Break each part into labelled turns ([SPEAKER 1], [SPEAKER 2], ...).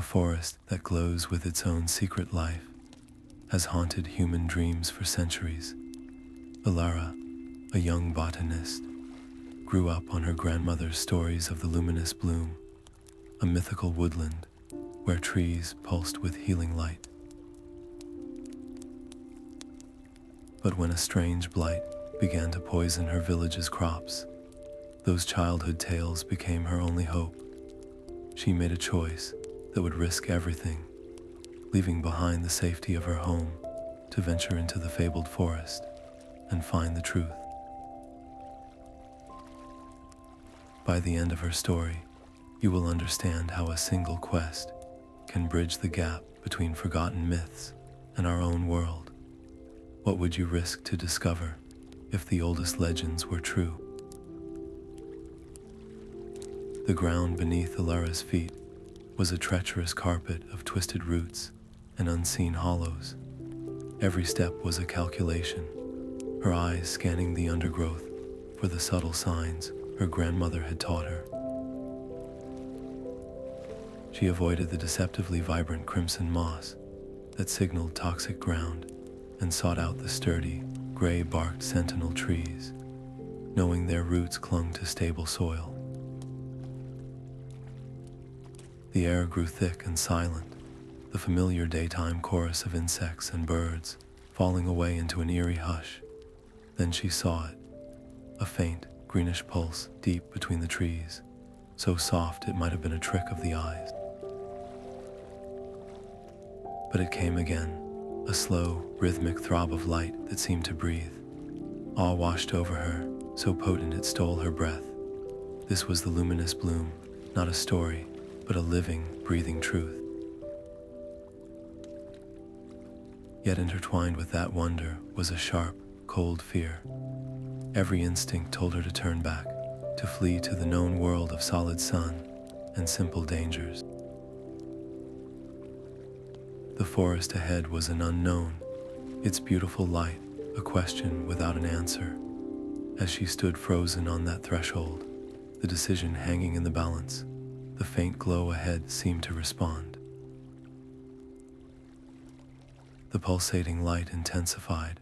[SPEAKER 1] forest that glows with its own secret life has haunted human dreams for centuries. Elara, a young botanist, grew up on her grandmother's stories of the Luminous Bloom, a mythical woodland where trees pulsed with healing light. But when a strange blight began to poison her village's crops, those childhood tales became her only hope. She made a choice that would risk everything, leaving behind the safety of her home to venture into the fabled forest and find the truth. By the end of her story, you will understand how a single quest can bridge the gap between forgotten myths and our own world. What would you risk to discover if the oldest legends were true? The ground beneath Elara's feet was a treacherous carpet of twisted roots and unseen hollows. Every step was a calculation, her eyes scanning the undergrowth for the subtle signs her grandmother had taught her. She avoided the deceptively vibrant crimson moss that signaled toxic ground and sought out the sturdy, gray-barked sentinel trees, knowing their roots clung to stable soil. The air grew thick and silent, the familiar daytime chorus of insects and birds falling away into an eerie hush. Then she saw it, a faint, greenish pulse deep between the trees, so soft it might have been a trick of the eyes. But it came again, a slow, rhythmic throb of light that seemed to breathe. Awe washed over her, so potent it stole her breath. This was the Luminous Bloom, not a story, but a living, breathing truth. Yet intertwined with that wonder was a sharp, cold fear. Every instinct told her to turn back, to flee to the known world of solid sun and simple dangers. The forest ahead was an unknown, its beautiful light a question without an answer. As she stood frozen on that threshold, the decision hanging in the balance, the faint glow ahead seemed to respond. The pulsating light intensified,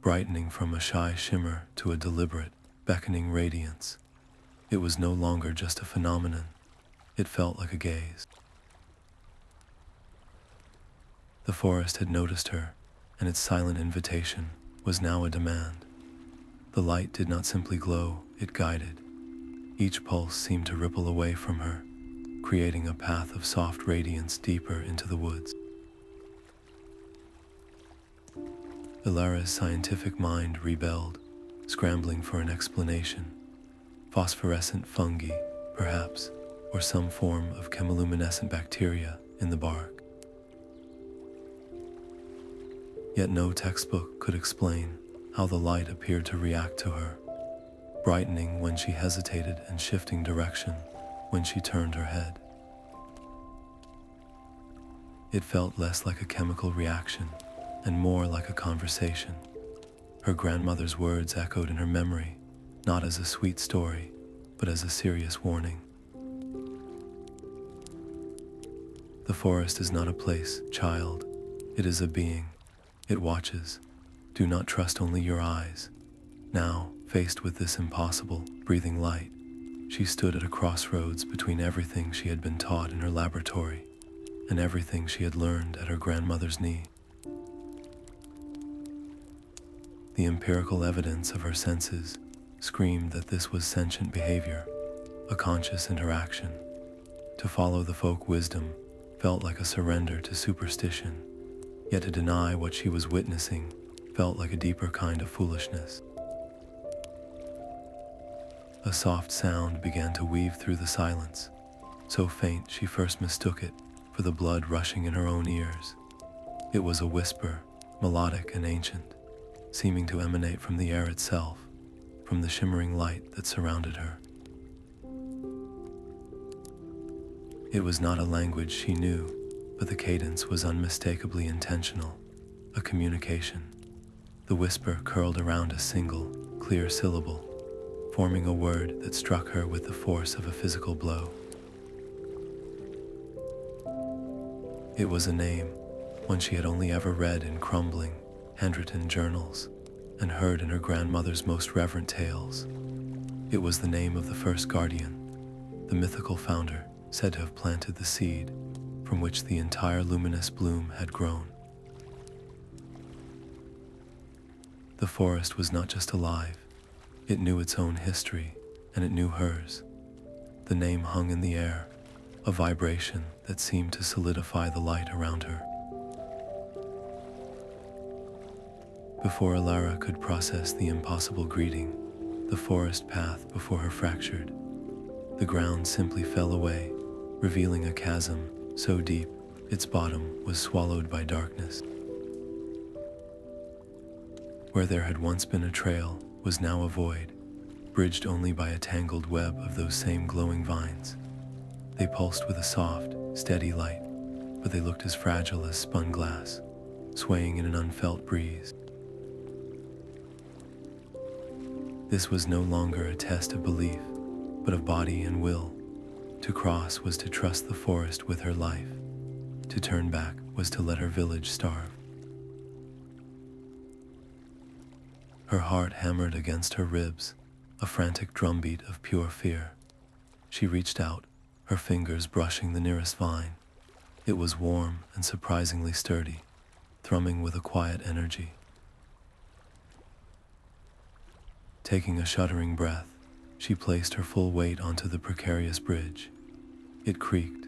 [SPEAKER 1] brightening from a shy shimmer to a deliberate, beckoning radiance. It was no longer just a phenomenon. It felt like a gaze. The forest had noticed her, and its silent invitation was now a demand. The light did not simply glow, it guided. Each pulse seemed to ripple away from her, creating a path of soft radiance deeper into the woods. Elara's scientific mind rebelled, scrambling for an explanation. Phosphorescent fungi, perhaps, or some form of chemiluminescent bacteria in the bark. Yet no textbook could explain how the light appeared to react to her, brightening when she hesitated and shifting direction when she turned her head. It felt less like a chemical reaction and more like a conversation. Her grandmother's words echoed in her memory, not as a sweet story, but as a serious warning. The forest is not a place, child. It is a being. It watches. Do not trust only your eyes. Now, faced with this impossible, breathing light, she stood at a crossroads between everything she had been taught in her laboratory and everything she had learned at her grandmother's knee. The empirical evidence of her senses screamed that this was sentient behavior, a conscious interaction. To follow the folk wisdom felt like a surrender to superstition, yet to deny what she was witnessing felt like a deeper kind of foolishness. A soft sound began to weave through the silence, so faint she first mistook it for the blood rushing in her own ears. It was a whisper, melodic and ancient, seeming to emanate from the air itself, from the shimmering light that surrounded her. It was not a language she knew, but the cadence was unmistakably intentional, a communication. The whisper curled around a single, clear syllable, forming a word that struck her with the force of a physical blow. It was a name, one she had only ever read in crumbling, handwritten journals, and heard in her grandmother's most reverent tales. It was the name of the first guardian, the mythical founder said to have planted the seed from which the entire Luminous Bloom had grown. The forest was not just alive, it knew its own history, and it knew hers. The name hung in the air, a vibration that seemed to solidify the light around her. Before Elara could process the impossible greeting, the forest path before her fractured. The ground simply fell away, revealing a chasm so deep its bottom was swallowed by darkness. Where there had once been a trail was now a void, bridged only by a tangled web of those same glowing vines. They pulsed with a soft, steady light, but they looked as fragile as spun glass, swaying in an unfelt breeze. This was no longer a test of belief, but of body and will. To cross was to trust the forest with her life. To turn back was to let her village starve. Her heart hammered against her ribs, a frantic drumbeat of pure fear. She reached out, her fingers brushing the nearest vine. It was warm and surprisingly sturdy, thrumming with a quiet energy. Taking a shuddering breath, she placed her full weight onto the precarious bridge. It creaked,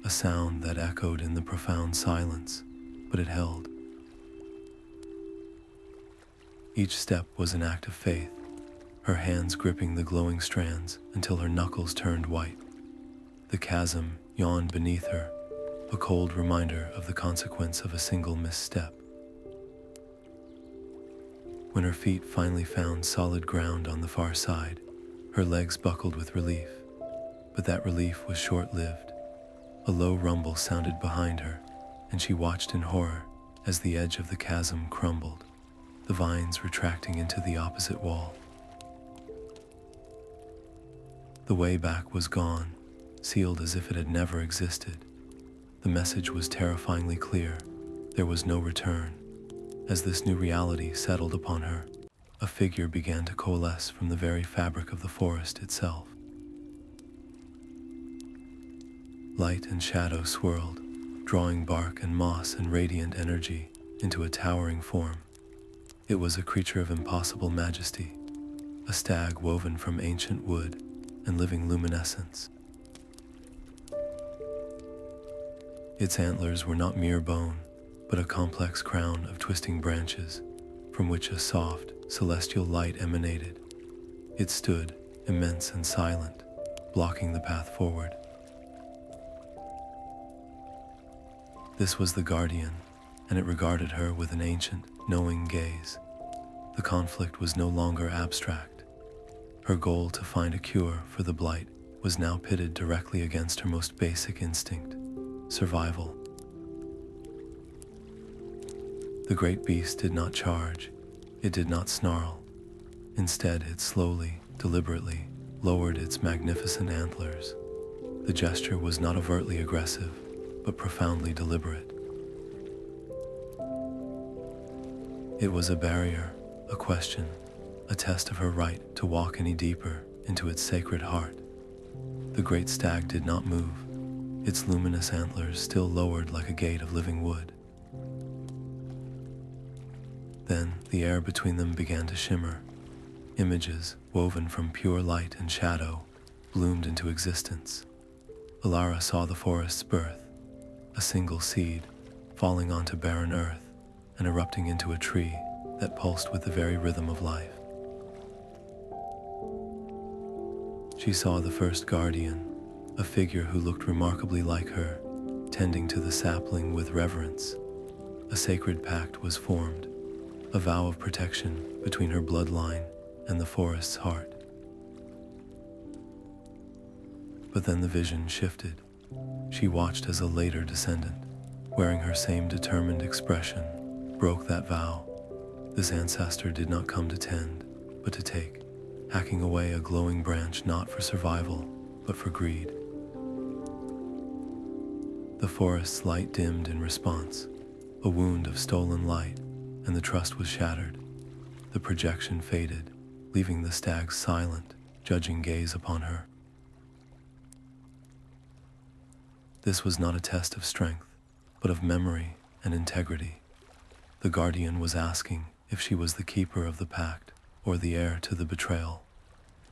[SPEAKER 1] a sound that echoed in the profound silence, but it held. Each step was an act of faith, her hands gripping the glowing strands until her knuckles turned white. The chasm yawned beneath her, a cold reminder of the consequence of a single misstep. When her feet finally found solid ground on the far side, her legs buckled with relief. But that relief was short-lived. A low rumble sounded behind her, and she watched in horror as the edge of the chasm crumbled, the vines retracting into the opposite wall. The way back was gone, sealed as if it had never existed. The message was terrifyingly clear. There was no return. As this new reality settled upon her, a figure began to coalesce from the very fabric of the forest itself. Light and shadow swirled, drawing bark and moss and radiant energy into a towering form. It was a creature of impossible majesty, a stag woven from ancient wood and living luminescence. Its antlers were not mere bone, but a complex crown of twisting branches from which a soft, celestial light emanated. It stood, immense and silent, blocking the path forward. This was the guardian, and it regarded her with an ancient, knowing gaze. The conflict was no longer abstract. Her goal to find a cure for the Blight was now pitted directly against her most basic instinct, survival. The great beast did not charge. It did not snarl. Instead, it slowly, deliberately, lowered its magnificent antlers. The gesture was not overtly aggressive, but profoundly deliberate. It was a barrier, a question, a test of her right to walk any deeper into its sacred heart. The great stag did not move, its luminous antlers still lowered like a gate of living wood. Then the air between them began to shimmer. Images, woven from pure light and shadow, bloomed into existence. Elara saw the forest's birth, a single seed falling onto barren earth and erupting into a tree that pulsed with the very rhythm of life. She saw the first guardian, a figure who looked remarkably like her, tending to the sapling with reverence. A sacred pact was formed, a vow of protection between her bloodline and the forest's heart. But then the vision shifted. She watched as a later descendant, wearing her same determined expression, broke that vow. This ancestor did not come to tend, but to take, hacking away a glowing branch not for survival, but for greed. The forest's light dimmed in response, a wound of stolen light, and the trust was shattered. The projection faded, leaving the stag's silent, judging gaze upon her. This was not a test of strength, but of memory and integrity. The guardian was asking if she was the keeper of the pact or the heir to the betrayal.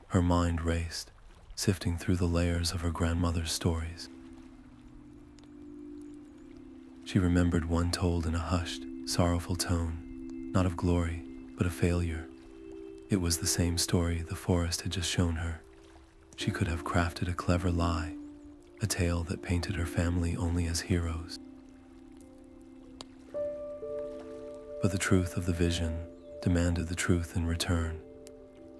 [SPEAKER 1] Her mind raced, sifting through the layers of her grandmother's stories. She remembered one told in a hushed, sorrowful tone, not of glory, but of failure. It was the same story the forest had just shown her. She could have crafted a clever lie, a tale that painted her family only as heroes. But the truth of the vision demanded the truth in return.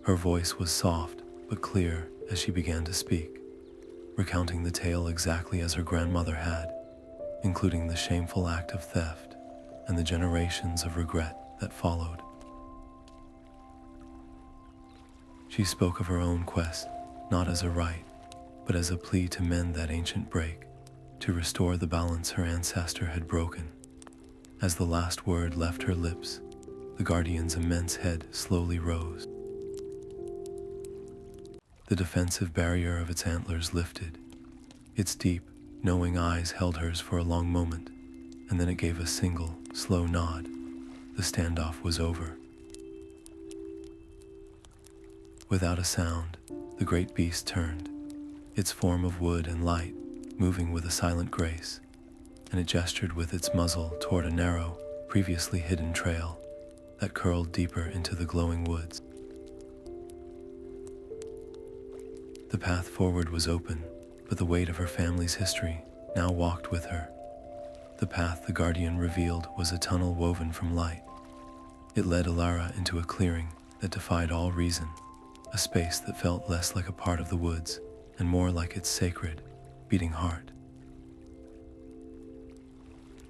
[SPEAKER 1] Her voice was soft but clear as she began to speak, recounting the tale exactly as her grandmother had, including the shameful act of theft and the generations of regret that followed. She spoke of her own quest, not as a right, but as a plea to mend that ancient break, to restore the balance her ancestor had broken. As the last word left her lips, the guardian's immense head slowly rose. The defensive barrier of its antlers lifted. Its deep, knowing eyes held hers for a long moment, and then it gave a single, slow nod. The standoff was over. Without a sound, the great beast turned, its form of wood and light moving with a silent grace, and it gestured with its muzzle toward a narrow, previously hidden trail that curled deeper into the glowing woods. The path forward was open, but the weight of her family's history now walked with her. The path the guardian revealed was a tunnel woven from light. It led Elara into a clearing that defied all reason, a space that felt less like a part of the woods and more like its sacred, beating heart.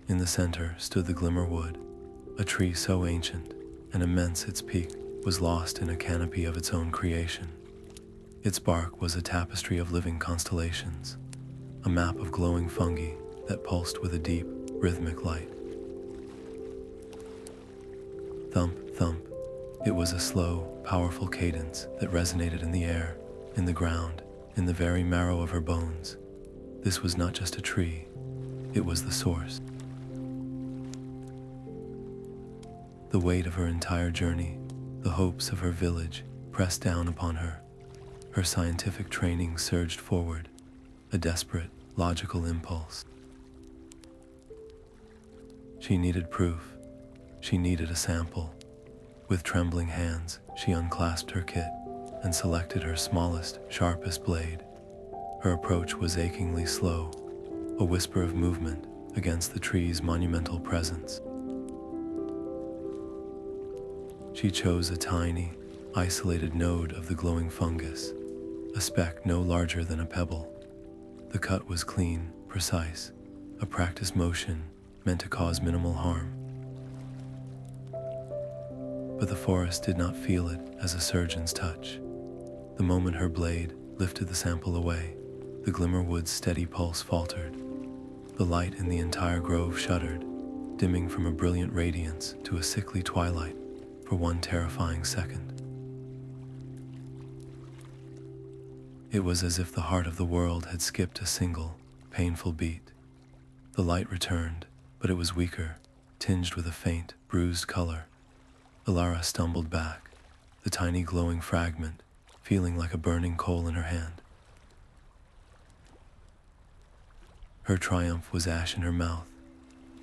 [SPEAKER 1] In the center stood the Glimmerwood, a tree so ancient and immense its peak was lost in a canopy of its own creation. Its bark was a tapestry of living constellations, a map of glowing fungi that pulsed with a deep, rhythmic light. Thump, thump. It was a slow, powerful cadence that resonated in the air, in the ground, in the very marrow of her bones. This was not just a tree, it was the source. The weight of her entire journey, the hopes of her village, pressed down upon her. Her scientific training surged forward, a desperate, logical impulse. She needed proof. She needed a sample. With trembling hands, she unclasped her kit and selected her smallest, sharpest blade. Her approach was achingly slow, a whisper of movement against the tree's monumental presence. She chose a tiny, isolated node of the glowing fungus, a speck no larger than a pebble. The cut was clean, precise, a practiced motion meant to cause minimal harm. But the forest did not feel it as a surgeon's touch. The moment her blade lifted the sample away, the Glimmerwood's steady pulse faltered. The light in the entire grove shuddered, dimming from a brilliant radiance to a sickly twilight for one terrifying second. It was as if the heart of the world had skipped a single, painful beat. The light returned, but it was weaker, tinged with a faint, bruised color. Elara stumbled back, the tiny glowing fragment feeling like a burning coal in her hand. Her triumph was ash in her mouth.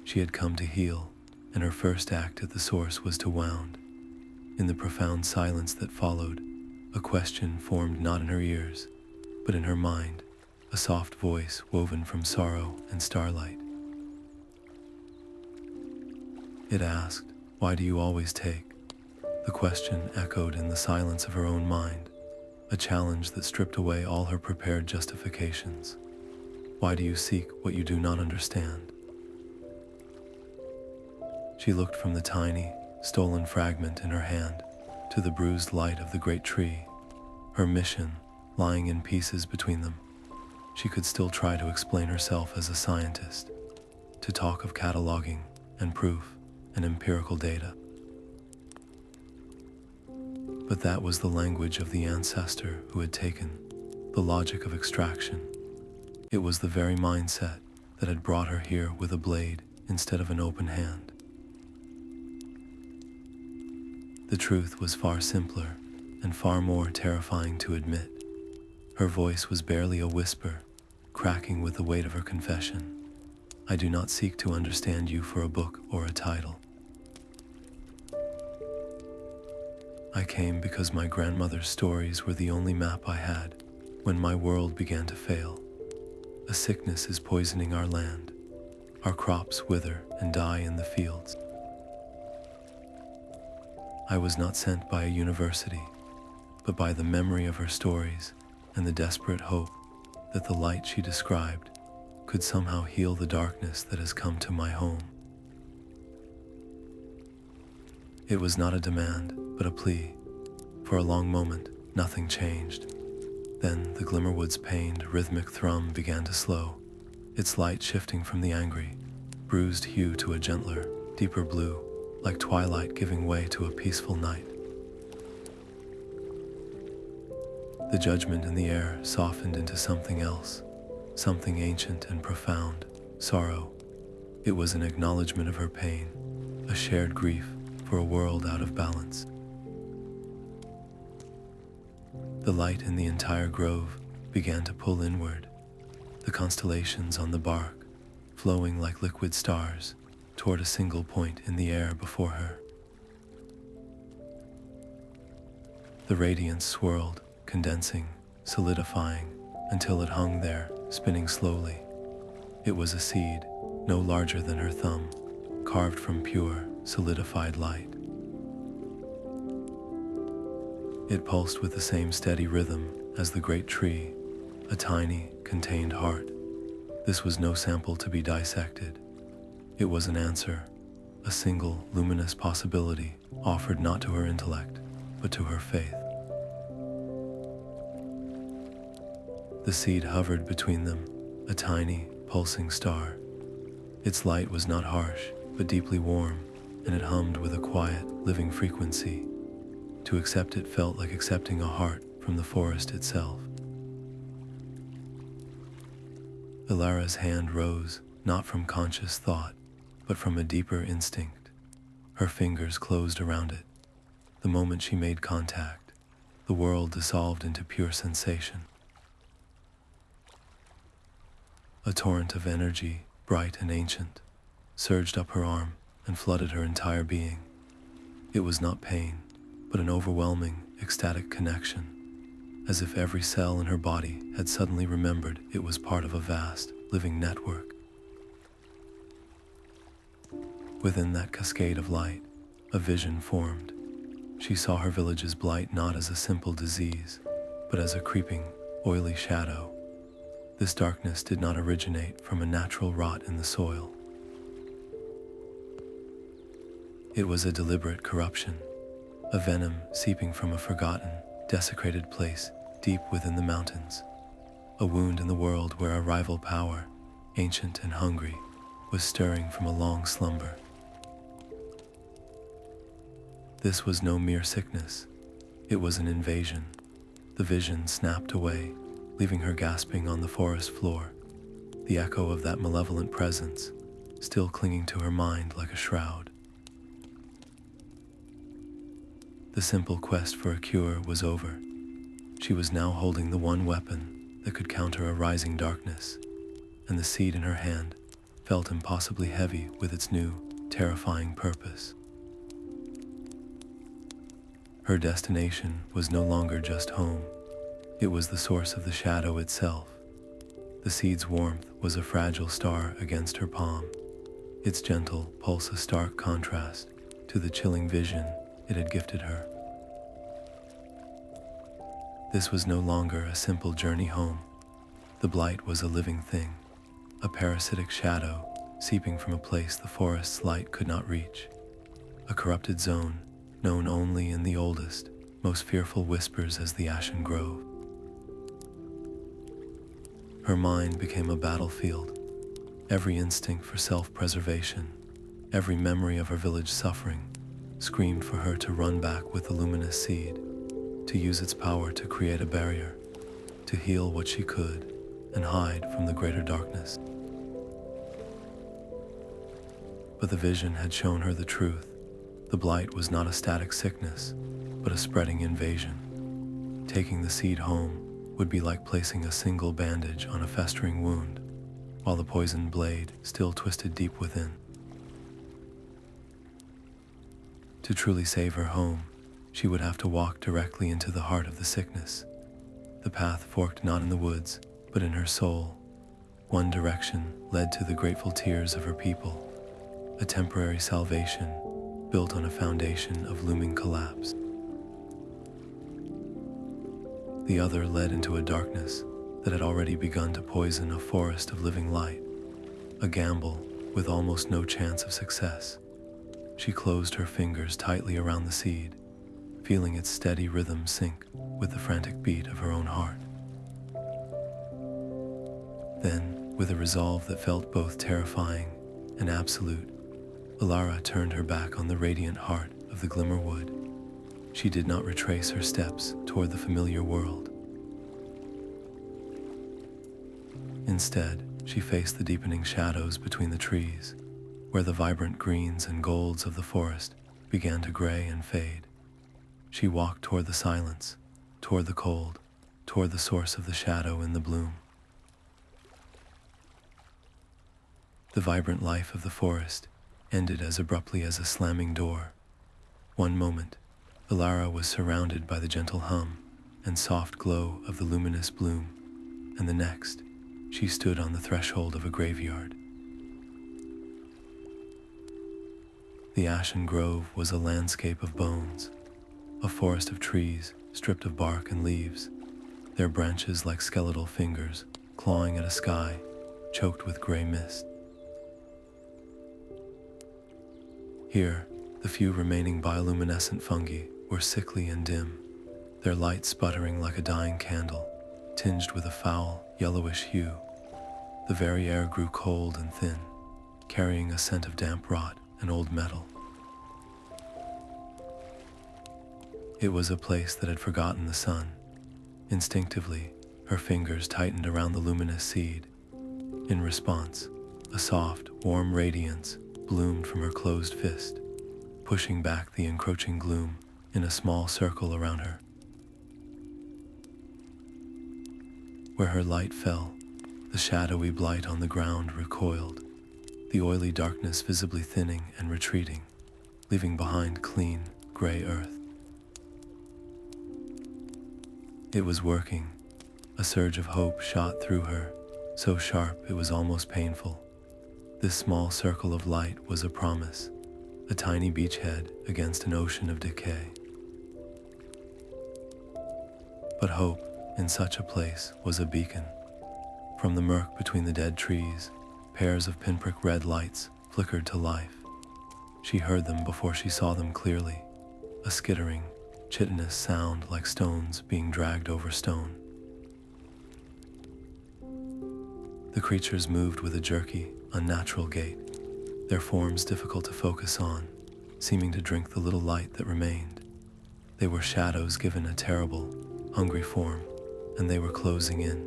[SPEAKER 1] She had come to heal, and her first act at the source was to wound. In the profound silence that followed, a question formed not in her ears, but in her mind, a soft voice woven from sorrow and starlight. It asked, "Why do you always take?" The question echoed in the silence of her own mind, a challenge that stripped away all her prepared justifications. Why do you seek what you do not understand? She looked from the tiny, stolen fragment in her hand to the bruised light of the great tree, her mission lying in pieces between them. she could still try to explain herself as a scientist, to talk of cataloging and proof and empirical data. But that was the language of the ancestor who had taken the logic of extraction. It was the very mindset that had brought her here with a blade instead of an open hand. The truth was far simpler and far more terrifying to admit. Her voice was barely a whisper, cracking with the weight of her confession. I do not seek to understand you for a book or a title. I came because my grandmother's stories were the only map I had when my world began to fail. A sickness is poisoning our land. Our crops wither and die in the fields. I was not sent by a university, but by the memory of her stories and the desperate hope that the light she described could somehow heal the darkness that has come to my home. It was not a demand, but a plea. For a long moment, nothing changed. Then the Glimmerwood's pained, rhythmic thrum began to slow, its light shifting from the angry, bruised hue to a gentler, deeper blue, like twilight giving way to a peaceful night. The judgment in the air softened into something else, something ancient and profound, sorrow. It was an acknowledgement of her pain, a shared grief for a world out of balance. The light in the entire grove began to pull inward, the constellations on the bark flowing like liquid stars toward a single point in the air before her. The radiance swirled, condensing, solidifying, until it hung there, spinning slowly. It was a seed, no larger than her thumb, carved from pure, solidified light. It pulsed with the same steady rhythm as the great tree, a tiny, contained heart. This was no sample to be dissected. It was an answer, a single, luminous possibility offered not to her intellect, but to her faith. The seed hovered between them, a tiny, pulsing star. Its light was not harsh, but deeply warm, and it hummed with a quiet, living frequency. To accept it felt like accepting a heart from the forest itself. Elara's hand rose, not from conscious thought, but from a deeper instinct. Her fingers closed around it. The moment she made contact, the world dissolved into pure sensation. A torrent of energy, bright and ancient, surged up her arm and flooded her entire being. It was not pain, but an overwhelming, ecstatic connection, as if every cell in her body had suddenly remembered it was part of a vast, living network. Within that cascade of light, a vision formed. She saw her village's blight not as a simple disease, but as a creeping, oily shadow. This darkness did not originate from a natural rot in the soil. It was a deliberate corruption, a venom seeping from a forgotten, desecrated place deep within the mountains, a wound in the world where a rival power, ancient and hungry, was stirring from a long slumber. This was no mere sickness, it was an invasion. The vision snapped away, leaving her gasping on the forest floor, the echo of that malevolent presence still clinging to her mind like a shroud. The simple quest for a cure was over. She was now holding the one weapon that could counter a rising darkness, and the seed in her hand felt impossibly heavy with its new, terrifying purpose. Her destination was no longer just home. It was the source of the shadow itself. The seed's warmth was a fragile star against her palm, its gentle pulse a stark contrast to the chilling vision it had gifted her. This was no longer a simple journey home. The blight was a living thing, a parasitic shadow seeping from a place the forest's light could not reach, a corrupted zone known only in the oldest, most fearful whispers as the Ashen Grove. Her mind became a battlefield. Every instinct for self-preservation, every memory of her village suffering, screamed for her to run back with the luminous seed, to use its power to create a barrier, to heal what she could, and hide from the greater darkness. But the vision had shown her the truth. The blight was not a static sickness, but a spreading invasion. Taking the seed home would be like placing a single bandage on a festering wound, while the poisoned blade still twisted deep within. To truly save her home, she would have to walk directly into the heart of the sickness. The path forked not in the woods, but in her soul. One direction led to the grateful tears of her people, a temporary salvation built on a foundation of looming collapse. The other led into a darkness that had already begun to poison a forest of living light, a gamble with almost no chance of success. She closed her fingers tightly around the seed, feeling its steady rhythm sync with the frantic beat of her own heart. Then, with a resolve that felt both terrifying and absolute, Elara turned her back on the radiant heart of the Glimmerwood. She did not retrace her steps toward the familiar world. Instead, she faced the deepening shadows between the trees, where the vibrant greens and golds of the forest began to gray and fade. She walked toward the silence, toward the cold, toward the source of the shadow in the bloom. The vibrant life of the forest ended as abruptly as a slamming door. One moment, Elara was surrounded by the gentle hum and soft glow of the luminous bloom, and the next, she stood on the threshold of a graveyard. The Ashen Grove was a landscape of bones, a forest of trees stripped of bark and leaves, their branches like skeletal fingers clawing at a sky choked with gray mist. Here, the few remaining bioluminescent fungi were sickly and dim, their light sputtering like a dying candle, tinged with a foul, yellowish hue. The very air grew cold and thin, carrying a scent of damp rot and old metal. It was a place that had forgotten the sun. Instinctively, her fingers tightened around the luminous seed. In response, a soft, warm radiance bloomed from her closed fist, pushing back the encroaching gloom in a small circle around her. Where her light fell, the shadowy blight on the ground recoiled, the oily darkness visibly thinning and retreating, leaving behind clean, gray earth. It was working. A surge of hope shot through her, so sharp it was almost painful. This small circle of light was a promise, a tiny beachhead against an ocean of decay. But hope, in such a place, was a beacon. From the murk between the dead trees, pairs of pinprick red lights flickered to life. She heard them before she saw them clearly, a skittering, chitinous sound like stones being dragged over stone. The creatures moved with a jerky, unnatural gait, their forms difficult to focus on, seeming to drink the little light that remained. They were shadows given a terrible, hungry form, and they were closing in,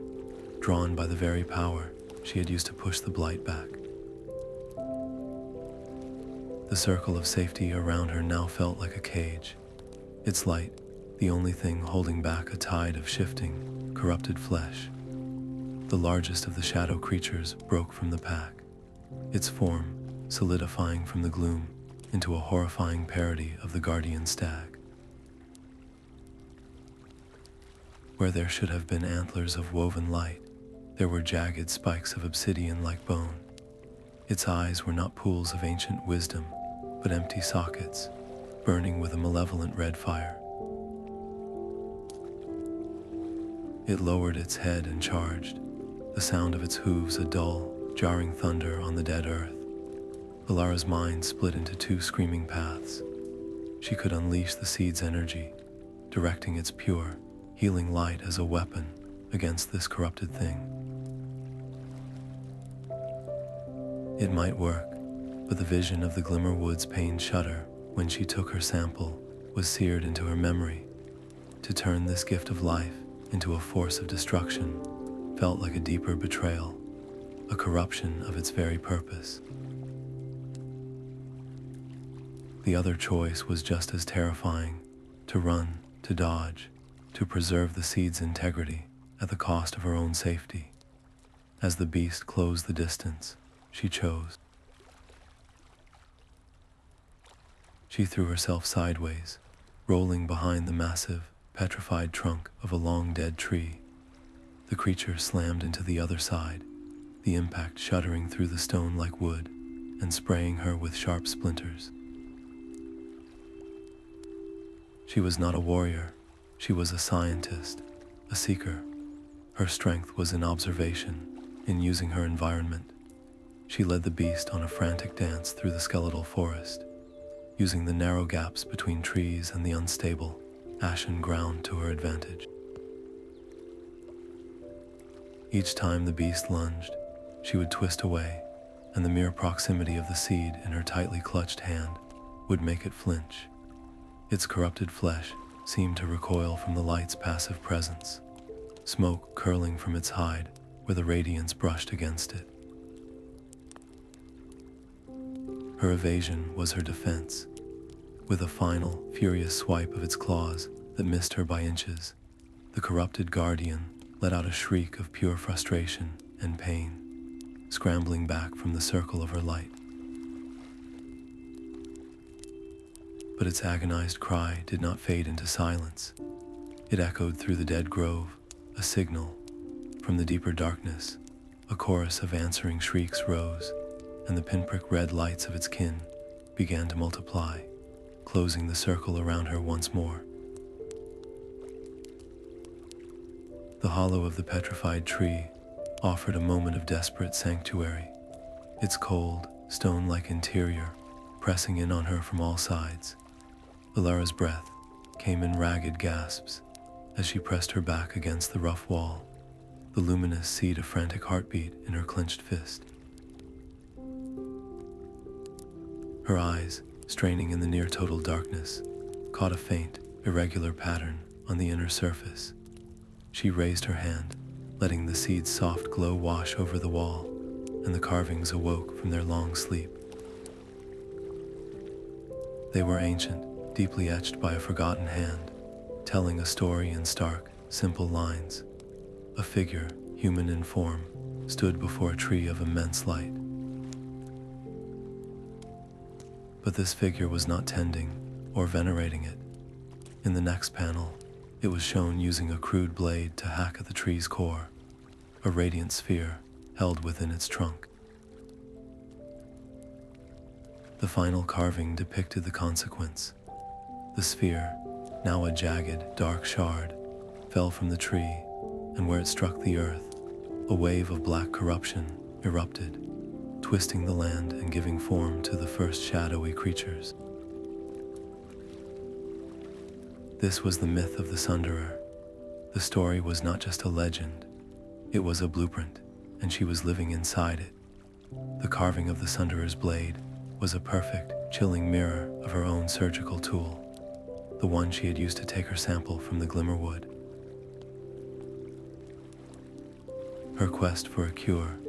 [SPEAKER 1] drawn by the very power she had used to push the blight back. The circle of safety around her now felt like a cage, its light the only thing holding back a tide of shifting, corrupted flesh. The largest of the shadow creatures broke from the pack, its form solidifying from the gloom into a horrifying parody of the guardian stag. Where there should have been antlers of woven light, there were jagged spikes of obsidian like bone. Its eyes were not pools of ancient wisdom, but empty sockets, burning with a malevolent red fire. It lowered its head and charged, the sound of its hooves a dull, jarring thunder on the dead earth. Elara's mind split into two screaming paths. She could unleash the seed's energy, directing its pure, healing light as a weapon against this corrupted thing. It might work, but the vision of the Glimmerwood's pain shudder when she took her sample was seared into her memory. To turn this gift of life into a force of destruction felt like a deeper betrayal, a corruption of its very purpose. The other choice was just as terrifying: to run, to dodge, to preserve the seed's integrity at the cost of her own safety. As the beast closed the distance, she chose. She threw herself sideways, rolling behind the massive, petrified trunk of a long-dead tree. The creature slammed into the other side, the impact shuddering through the stone like wood and spraying her with sharp splinters. She was not a warrior, she was a scientist, a seeker. Her strength was in observation, in using her environment. She led the beast on a frantic dance through the skeletal forest, using the narrow gaps between trees and the unstable, ashen ground to her advantage. Each time the beast lunged, she would twist away, and the mere proximity of the seed in her tightly clutched hand would make it flinch. Its corrupted flesh seemed to recoil from the light's passive presence, smoke curling from its hide where the radiance brushed against it. Her evasion was her defense. With a final, furious swipe of its claws that missed her by inches, the corrupted guardian let out a shriek of pure frustration and pain, scrambling back from the circle of her light. But its agonized cry did not fade into silence. It echoed through the dead grove, a signal. From the deeper darkness, a chorus of answering shrieks rose, and the pinprick red lights of its kin began to multiply, closing the circle around her once more. The hollow of the petrified tree offered a moment of desperate sanctuary, its cold, stone-like interior pressing in on her from all sides. Elara's breath came in ragged gasps as she pressed her back against the rough wall, the luminous seed a frantic heartbeat in her clenched fist. Her eyes, straining in the near-total darkness, caught a faint, irregular pattern on the inner surface. She raised her hand, letting the seed's soft glow wash over the wall, and the carvings awoke from their long sleep. They were ancient, deeply etched by a forgotten hand, telling a story in stark, simple lines. A figure, human in form, stood before a tree of immense light. But this figure was not tending or venerating it. In the next panel, it was shown using a crude blade to hack at the tree's core, a radiant sphere held within its trunk. The final carving depicted the consequence. The sphere, now a jagged, dark shard, fell from the tree, and where it struck the earth, a wave of black corruption erupted, twisting the land and giving form to the first shadowy creatures. This was the myth of the Sunderer. The story was not just a legend, it was a blueprint, and she was living inside it. The carving of the Sunderer's blade was a perfect, chilling mirror of her own surgical tool, the one she had used to take her sample from the Glimmerwood. Her quest for a cure,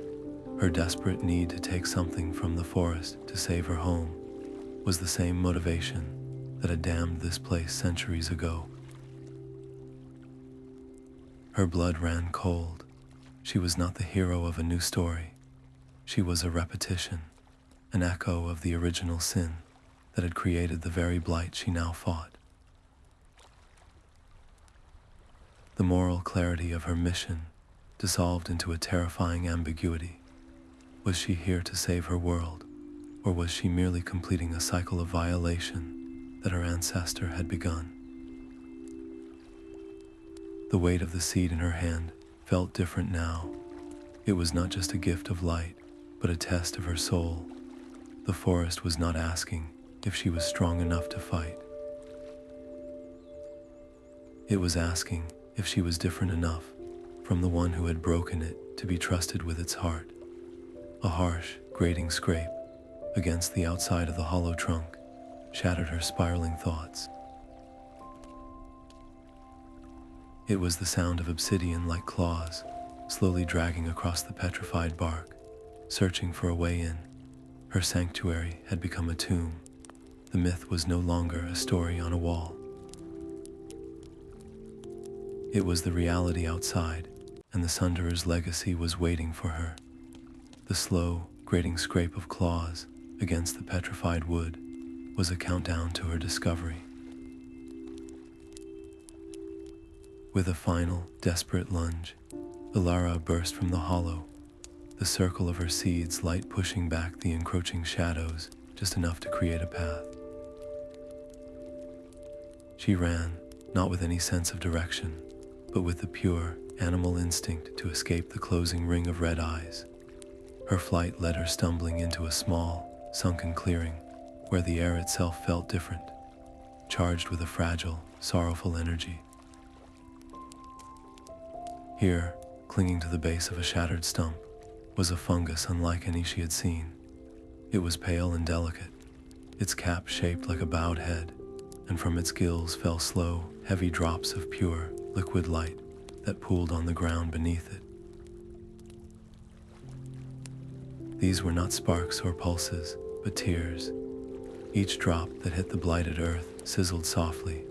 [SPEAKER 1] her desperate need to take something from the forest to save her home, was the same motivation that had damned this place centuries ago. Her blood ran cold. She was not the hero of a new story. She was a repetition, an echo of the original sin that had created the very blight she now fought. The moral clarity of her mission dissolved into a terrifying ambiguity. Was she here to save her world, or was she merely completing a cycle of violation that her ancestor had begun? The weight of the seed in her hand felt different now. It was not just a gift of light, but a test of her soul. The forest was not asking if she was strong enough to fight. It was asking if she was different enough from the one who had broken it to be trusted with its heart. A harsh, grating scrape against the outside of the hollow trunk shattered her spiraling thoughts. It was the sound of obsidian-like claws slowly dragging across the petrified bark, searching for a way in. Her sanctuary had become a tomb. The myth was no longer a story on a wall. It was the reality outside, and the Sunderer's legacy was waiting for her. The slow, grating scrape of claws against the petrified wood was a countdown to her discovery. With a final, desperate lunge, Elara burst from the hollow, the circle of her seeds light pushing back the encroaching shadows just enough to create a path. She ran, not with any sense of direction, but with the pure, animal instinct to escape the closing ring of red eyes. Her flight led her stumbling into a small, sunken clearing where the air itself felt different, charged with a fragile, sorrowful energy. Here, clinging to the base of a shattered stump, was a fungus unlike any she had seen. It was pale and delicate, its cap shaped like a bowed head, and from its gills fell slow, heavy drops of pure, liquid light that pooled on the ground beneath it. These were not sparks or pulses, but tears. Each drop that hit the blighted earth sizzled softly,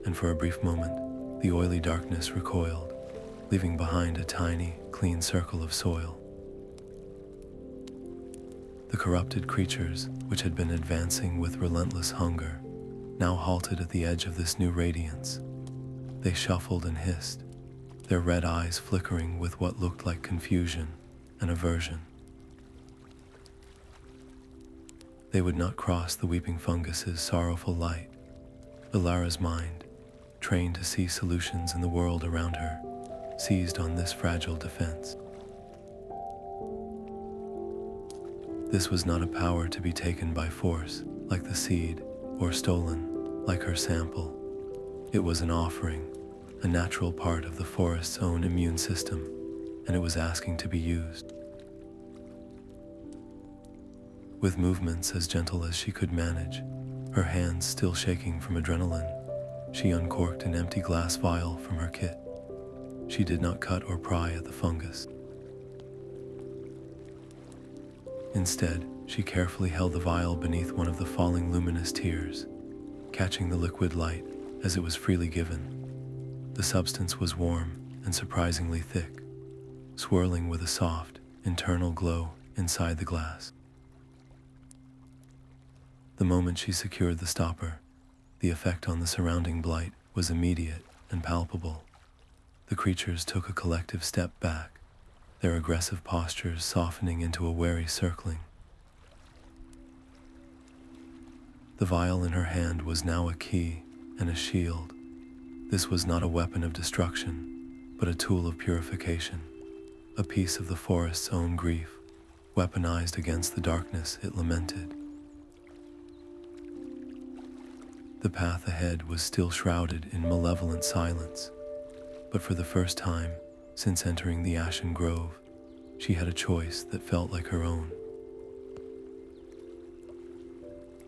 [SPEAKER 1] and for a brief moment, the oily darkness recoiled, leaving behind a tiny, clean circle of soil. The corrupted creatures, which had been advancing with relentless hunger, now halted at the edge of this new radiance. They shuffled and hissed, their red eyes flickering with what looked like confusion and aversion. They would not cross the weeping fungus's sorrowful light. Elara's mind, trained to see solutions in the world around her, seized on this fragile defense. This was not a power to be taken by force, like the seed, or stolen, like her sample. It was an offering, a natural part of the forest's own immune system, and it was asking to be used. With movements as gentle as she could manage, her hands still shaking from adrenaline, she uncorked an empty glass vial from her kit. She did not cut or pry at the fungus. Instead, she carefully held the vial beneath one of the falling luminous tears, catching the liquid light as it was freely given. The substance was warm and surprisingly thick, swirling with a soft, internal glow inside the glass. The moment she secured the stopper, the effect on the surrounding blight was immediate and palpable. The creatures took a collective step back, their aggressive postures softening into a wary circling. The vial in her hand was now a key and a shield. This was not a weapon of destruction, but a tool of purification, a piece of the forest's own grief, weaponized against the darkness it lamented. The path ahead was still shrouded in malevolent silence, but for the first time since entering the Ashen Grove, she had a choice that felt like her own.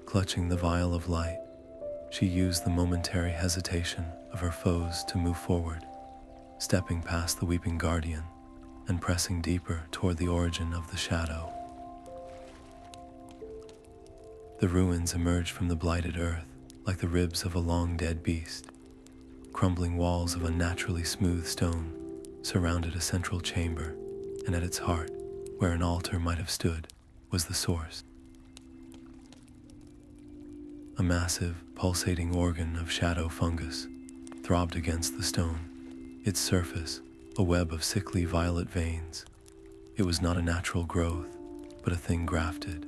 [SPEAKER 1] Clutching the vial of light, she used the momentary hesitation of her foes to move forward, stepping past the weeping guardian and pressing deeper toward the origin of the shadow. The ruins emerged from the blighted earth like the ribs of a long-dead beast. Crumbling walls of unnaturally smooth stone surrounded a central chamber, and at its heart, where an altar might have stood, was the source. A massive, pulsating organ of shadow fungus throbbed against the stone, its surface a web of sickly violet veins. It was not a natural growth, but a thing grafted,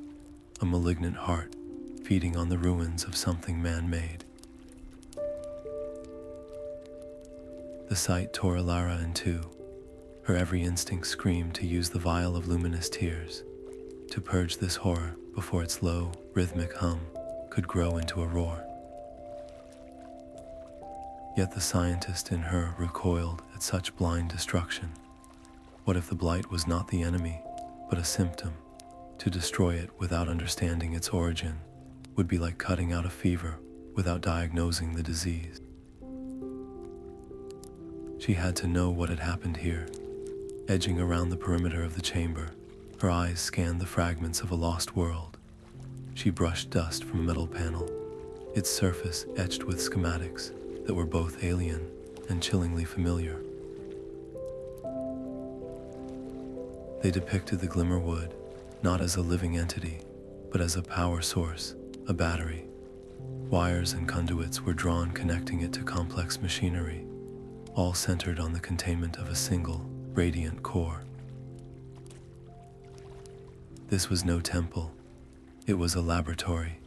[SPEAKER 1] a malignant heart feeding on the ruins of something man-made. The sight tore Elara in two. Her every instinct screamed to use the vial of luminous tears, to purge this horror before its low, rhythmic hum could grow into a roar. Yet the scientist in her recoiled at such blind destruction. What if the blight was not the enemy, but a symptom, To destroy it without understanding its origin would be like cutting out a fever without diagnosing the disease. She had to know what had happened here. Edging around the perimeter of the chamber, her eyes scanned the fragments of a lost world. She brushed dust from a metal panel, its surface etched with schematics that were both alien and chillingly familiar. They depicted the Glimmerwood not as a living entity, but as a power source, a battery. Wires and conduits were drawn connecting it to complex machinery, all centered on the containment of a single, radiant core. This was no temple. It was a laboratory,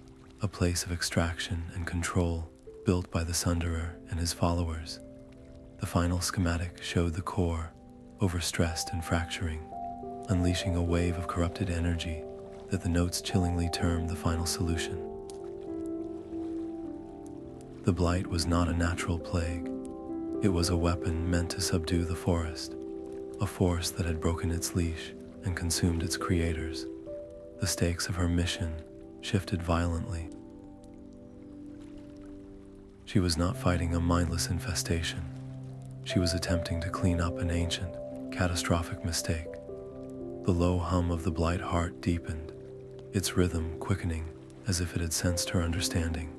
[SPEAKER 1] a place of extraction and control built by the Sunderer and his followers. The final schematic showed the core, overstressed and fracturing, unleashing a wave of corrupted energy that the notes chillingly termed the final solution. The Blight was not a natural plague. It was a weapon meant to subdue the forest, a force that had broken its leash and consumed its creators. The stakes of her mission shifted violently. She was not fighting a mindless infestation. She was attempting to clean up an ancient, catastrophic mistake. The low hum of the Blight heart deepened, its rhythm quickening as if it had sensed her understanding,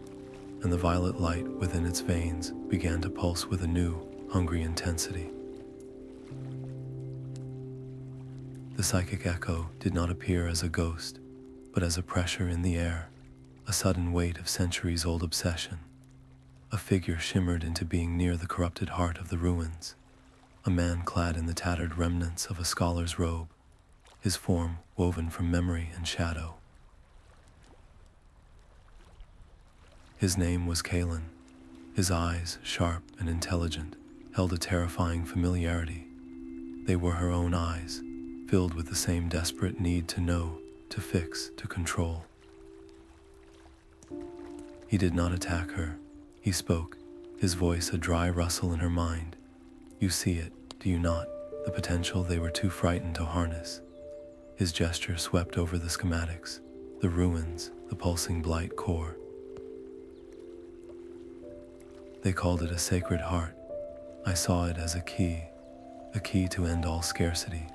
[SPEAKER 1] and the violet light within its veins began to pulse with a new, hungry intensity. The psychic echo did not appear as a ghost, but as a pressure in the air, a sudden weight of centuries-old obsession. A figure shimmered into being near the corrupted heart of the ruins, a man clad in the tattered remnants of a scholar's robe, his form woven from memory and shadow. His name was Kalin. His eyes, sharp and intelligent, held a terrifying familiarity. They were her own eyes, filled with the same desperate need to know, to fix, to control. He did not attack her. He spoke, his voice a dry rustle in her mind. You see it, do you not? The potential they were too frightened to harness. His gesture swept over the schematics, the ruins, the pulsing Blight core. They called it a sacred heart. I saw it as a key to end all scarcity,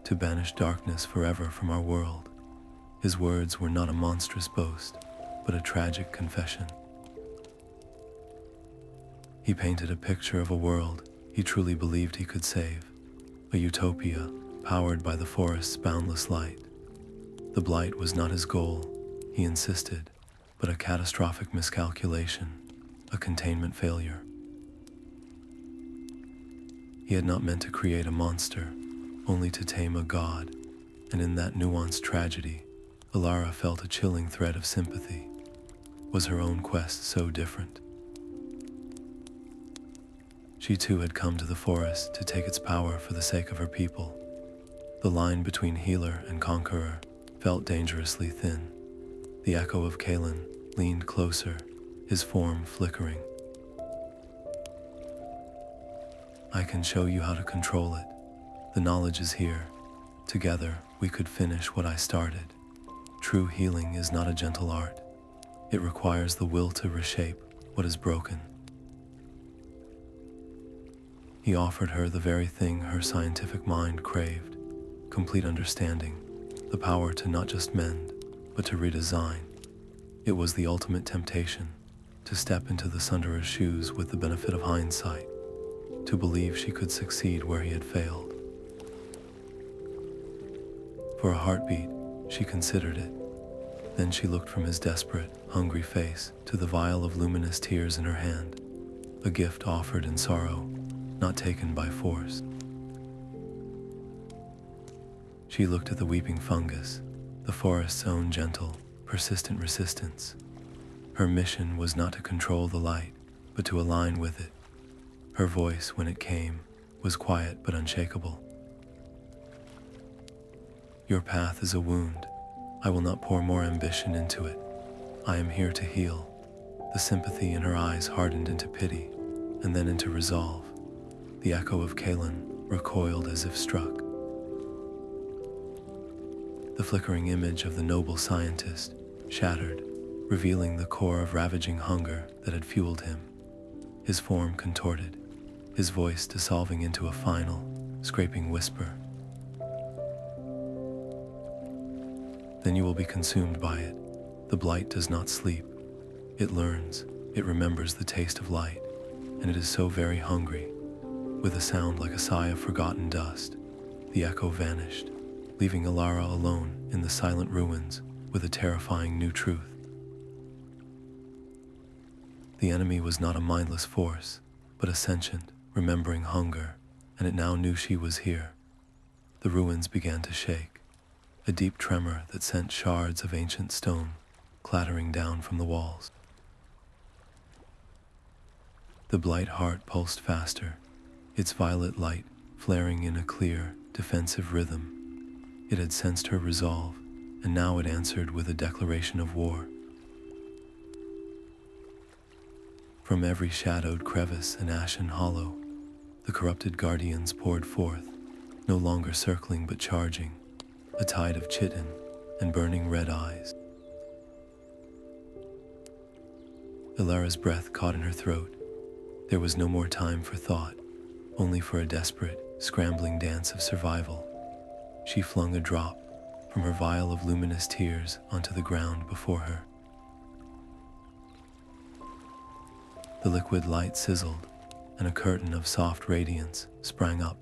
[SPEAKER 1] to banish darkness forever from our world. His words were not a monstrous boast, but a tragic confession. He painted a picture of a world he truly believed he could save, a utopia powered by the forest's boundless light. The Blight was not his goal, he insisted, but a catastrophic miscalculation, a containment failure. He had not meant to create a monster, only to tame a god, and in that nuanced tragedy, Elara felt a chilling thread of sympathy. Was her own quest so different? She too had come to the forest to take its power for the sake of her people. The line between healer and conqueror felt dangerously thin. The echo of Kalin leaned closer, his form flickering. I can show you how to control it. The knowledge is here. Together, we could finish what I started. True healing is not a gentle art. It requires the will to reshape what is broken. He offered her the very thing her scientific mind craved, complete understanding, the power to not just mend, but to redesign. It was the ultimate temptation, to step into the Sunderer's shoes with the benefit of hindsight, to believe she could succeed where he had failed. For a heartbeat, she considered it. Then she looked from his desperate, hungry face to the vial of luminous tears in her hand, a gift offered in sorrow, not taken by force. She looked at the weeping fungus, the forest's own gentle, persistent resistance. Her mission was not to control the light, but to align with it. Her voice, when it came, was quiet but unshakable. Your path is a wound. I will not pour more ambition into it. I am here to heal. The sympathy in her eyes hardened into pity, and then into resolve. The echo of Kalin recoiled as if struck. The flickering image of the noble scientist shattered, revealing the core of ravaging hunger that had fueled him. His form contorted, his voice dissolving into a final, scraping whisper. Then you will be consumed by it. The blight does not sleep. It learns, it remembers the taste of light, and it is so very hungry. With a sound like a sigh of forgotten dust, the echo vanished, leaving Elara alone in the silent ruins with a terrifying new truth. The enemy was not a mindless force, but a sentient, remembering hunger, and it now knew she was here. The ruins began to shake, a deep tremor that sent shards of ancient stone clattering down from the walls. The blight heart pulsed faster, its violet light flaring in a clear, defensive rhythm. It had sensed her resolve, and now it answered with a declaration of war. From every shadowed crevice and ashen hollow, the corrupted guardians poured forth, no longer circling but charging, a tide of chitin and burning red eyes. Elara's breath caught in her throat. There was no more time for thought, only for a desperate, scrambling dance of survival. She flung a drop from her vial of luminous tears onto the ground before her. The liquid light sizzled, and a curtain of soft radiance sprang up,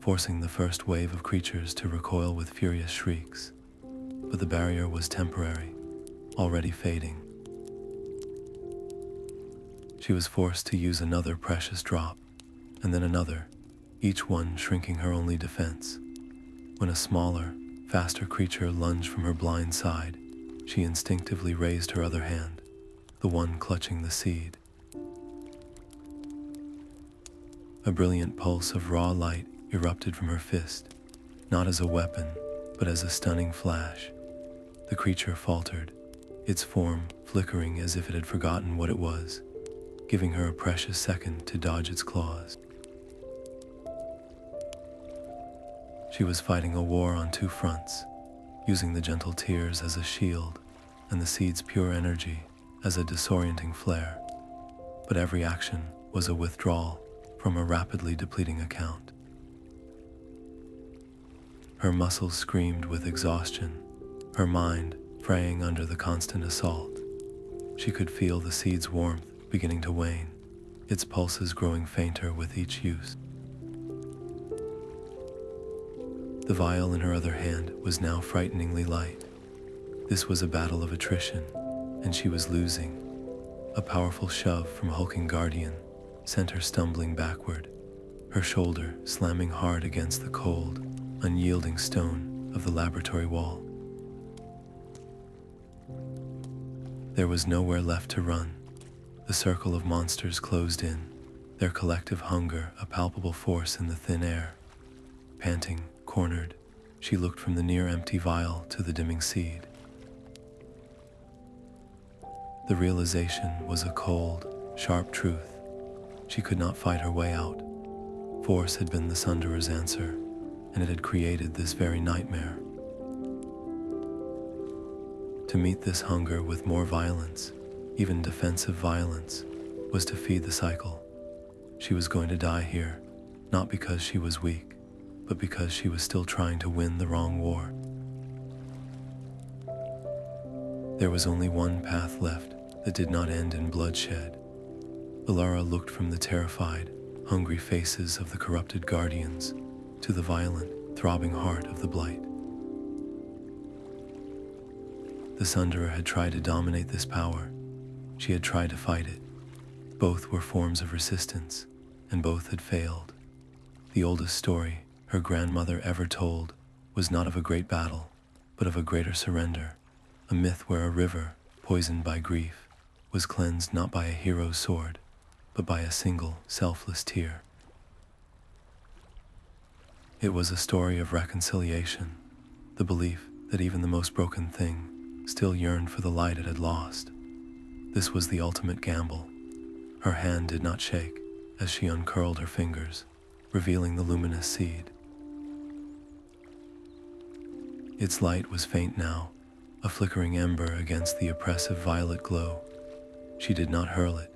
[SPEAKER 1] forcing the first wave of creatures to recoil with furious shrieks. But the barrier was temporary, already fading. She was forced to use another precious drop, and then another, each one shrinking her only defense. When a smaller, faster creature lunged from her blind side, she instinctively raised her other hand, the one clutching the seed. A brilliant pulse of raw light erupted from her fist, not as a weapon, but as a stunning flash. The creature faltered, its form flickering as if it had forgotten what it was, giving her a precious second to dodge its claws. She was fighting a war on two fronts, using the gentle tears as a shield and the seed's pure energy as a disorienting flare. But every action was a withdrawal from a rapidly depleting account. Her muscles screamed with exhaustion, her mind fraying under the constant assault. She could feel the seed's warmth beginning to wane, its pulses growing fainter with each use. The vial in her other hand was now frighteningly light. This was a battle of attrition, and she was losing. A powerful shove from a hulking guardian sent her stumbling backward, her shoulder slamming hard against the cold, unyielding stone of the laboratory wall. There was nowhere left to run. The circle of monsters closed in, their collective hunger a palpable force in the thin air. Panting, cornered, she looked from the near-empty vial to the dimming seed. The realization was a cold, sharp truth. She could not fight her way out. Force had been the Sunderer's answer, and it had created this very nightmare. To meet this hunger with more violence, even defensive violence, was to feed the cycle. She was going to die here, not because she was weak, but because she was still trying to win the wrong war. There was only one path left that did not end in bloodshed. Elara looked from the terrified, hungry faces of the corrupted guardians to the violent, throbbing heart of the Blight. The Sunderer had tried to dominate this power. She had tried to fight it. Both were forms of resistance, and both had failed. The oldest story her grandmother ever told was not of a great battle, but of a greater surrender, a myth where a river, poisoned by grief, was cleansed not by a hero's sword, but by a single, selfless tear. It was a story of reconciliation, the belief that even the most broken thing still yearned for the light it had lost. This was the ultimate gamble. Her hand did not shake as she uncurled her fingers, revealing the luminous seed. Its light was faint now, a flickering ember against the oppressive violet glow. She did not hurl it.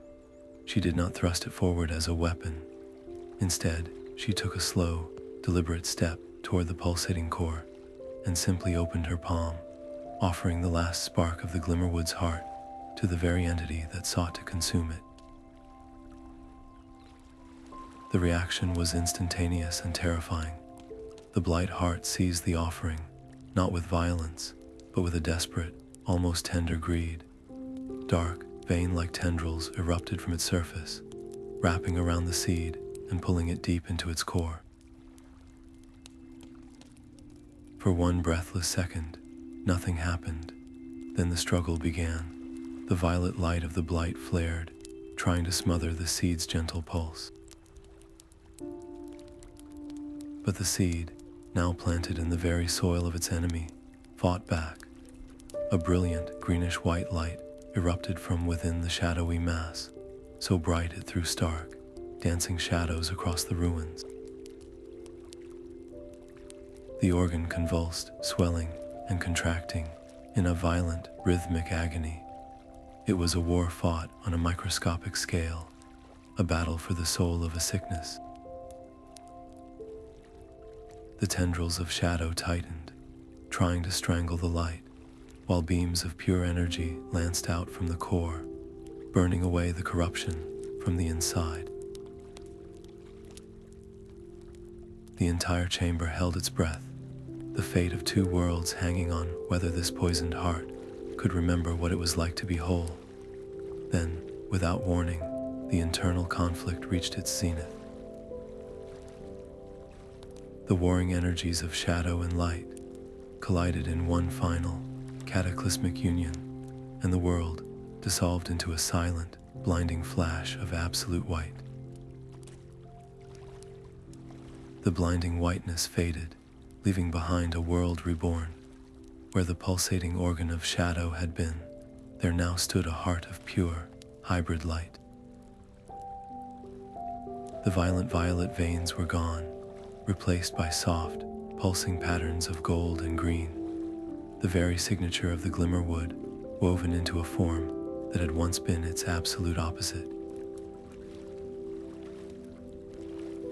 [SPEAKER 1] She did not thrust it forward as a weapon. Instead, she took a slow, deliberate step toward the pulsating core and simply opened her palm, offering the last spark of the Glimmerwood's heart to the very entity that sought to consume it. The reaction was instantaneous and terrifying. The Blight heart seized the offering, not with violence, but with a desperate, almost tender greed. Dark, vein-like tendrils erupted from its surface, wrapping around the seed and pulling it deep into its core. For one breathless second, nothing happened. Then the struggle began. The violet light of the Blight flared, trying to smother the seed's gentle pulse. But the seed, now planted in the very soil of its enemy, fought back. A brilliant greenish-white light erupted from within the shadowy mass, so bright it threw stark, dancing shadows across the ruins. The organ convulsed, swelling and contracting in a violent, rhythmic agony. It was a war fought on a microscopic scale, a battle for the soul of a sickness. The tendrils of shadow tightened, trying to strangle the light, while beams of pure energy lanced out from the core, burning away the corruption from the inside. The entire chamber held its breath, the fate of two worlds hanging on whether this poisoned heart could remember what it was like to be whole. Then, without warning, the internal conflict reached its zenith. The warring energies of shadow and light collided in one final, cataclysmic union, and the world dissolved into a silent, blinding flash of absolute white. The blinding whiteness faded, leaving behind a world reborn. Where the pulsating organ of shadow had been, there now stood a heart of pure, hybrid light. The violent violet veins were gone, replaced by soft, pulsing patterns of gold and green, the very signature of the Glimmerwood, woven into a form that had once been its absolute opposite.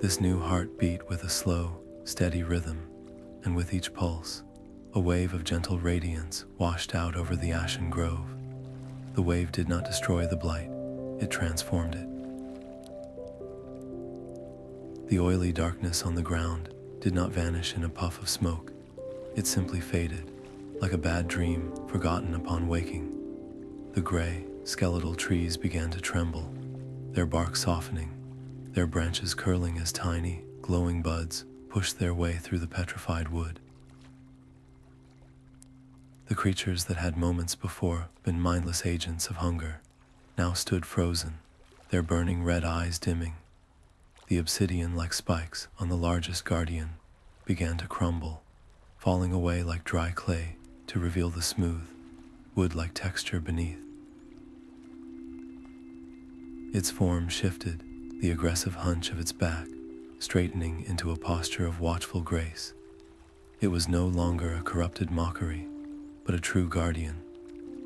[SPEAKER 1] This new heart beat with a slow, steady rhythm, and with each pulse, a wave of gentle radiance washed out over the Ashen grove. The wave did not destroy the Blight, it transformed it. The oily darkness on the ground did not vanish in a puff of smoke. It simply faded, like a bad dream forgotten upon waking. The gray, skeletal trees began to tremble, their bark softening, their branches curling as tiny, glowing buds pushed their way through the petrified wood. The creatures that had moments before been mindless agents of hunger now stood frozen, their burning red eyes dimming. The obsidian-like spikes on the largest guardian began to crumble, falling away like dry clay to reveal the smooth, wood-like texture beneath. Its form shifted, the aggressive hunch of its back straightening into a posture of watchful grace. It was no longer a corrupted mockery, but a true guardian,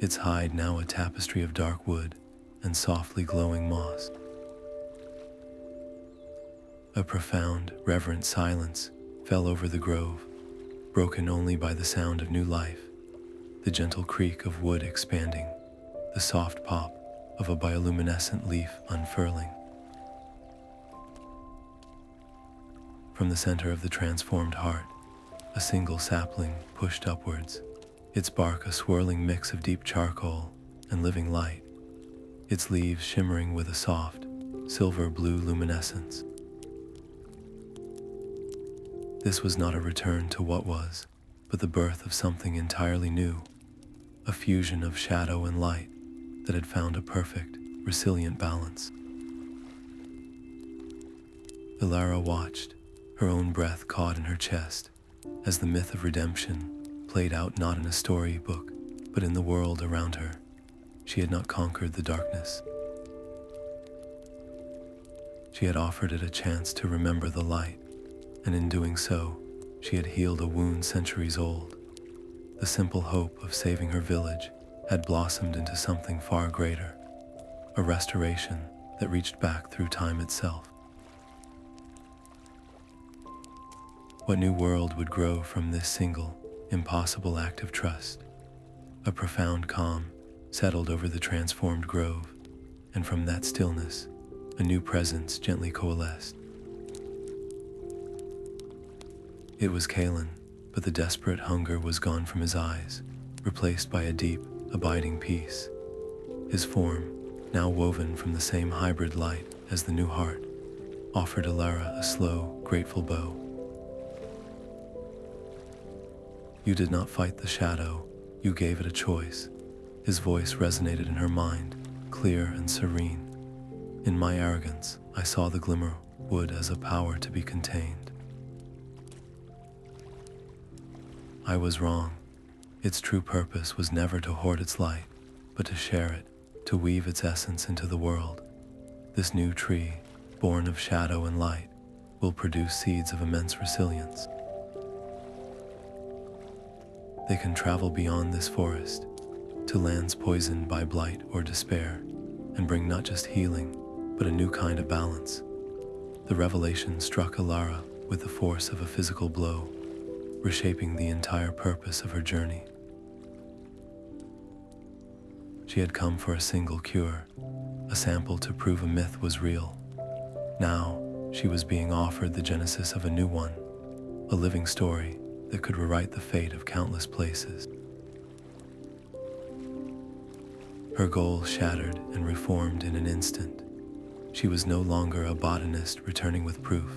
[SPEAKER 1] its hide now a tapestry of dark wood and softly glowing moss. A profound, reverent silence fell over the grove, broken only by the sound of new life, the gentle creak of wood expanding, the soft pop of a bioluminescent leaf unfurling. From the center of the transformed heart, a single sapling pushed upwards, its bark a swirling mix of deep charcoal and living light, its leaves shimmering with a soft, silver-blue luminescence. This was not a return to what was, but the birth of something entirely new, a fusion of shadow and light that had found a perfect, resilient balance. Elara watched, her own breath caught in her chest, as the myth of redemption played out not in a storybook, but in the world around her. She had not conquered the darkness. She had offered it a chance to remember the light, and in doing so, she had healed a wound centuries old, The simple hope of saving her village had blossomed into something far greater, a restoration that reached back through time itself. What new world would grow from this single, impossible act of trust? A profound calm settled over the transformed grove, and from that stillness, a new presence gently coalesced. It was Kalin, but the desperate hunger was gone from his eyes, replaced by a deep, abiding peace. His form, now woven from the same hybrid light as the new heart, offered Elara a slow, grateful bow. You did not fight the shadow, you gave it a choice. His voice resonated in her mind, clear and serene. In my arrogance, I saw the Glimmerwood as a power to be contained. I was wrong. Its true purpose was never to hoard its light, but to share it, to weave its essence into the world. This new tree, born of shadow and light, will produce seeds of immense resilience. They can travel beyond this forest, to lands poisoned by blight or despair, and bring not just healing, but a new kind of balance. The revelation struck Elara with the force of a physical blow, reshaping the entire purpose of her journey. She had come for a single cure, a sample to prove a myth was real. Now, she was being offered the genesis of a new one, a living story that could rewrite the fate of countless places. Her goal shattered and reformed in an instant. She was no longer a botanist returning with proof.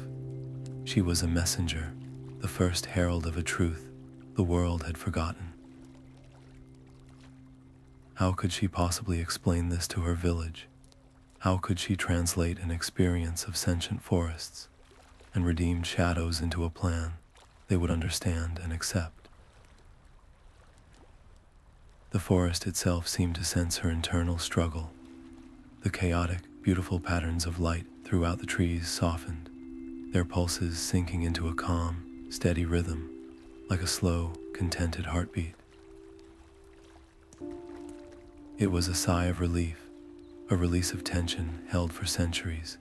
[SPEAKER 1] She was a messenger, the first herald of a truth the world had forgotten. How could she possibly explain this to her village? How could she translate an experience of sentient forests and redeemed shadows into a plan they would understand and accept? The forest itself seemed to sense her internal struggle. The chaotic, beautiful patterns of light throughout the trees softened, their pulses sinking into a calm, steady rhythm, like a slow, contented heartbeat. It was a sigh of relief, a release of tension held for centuries.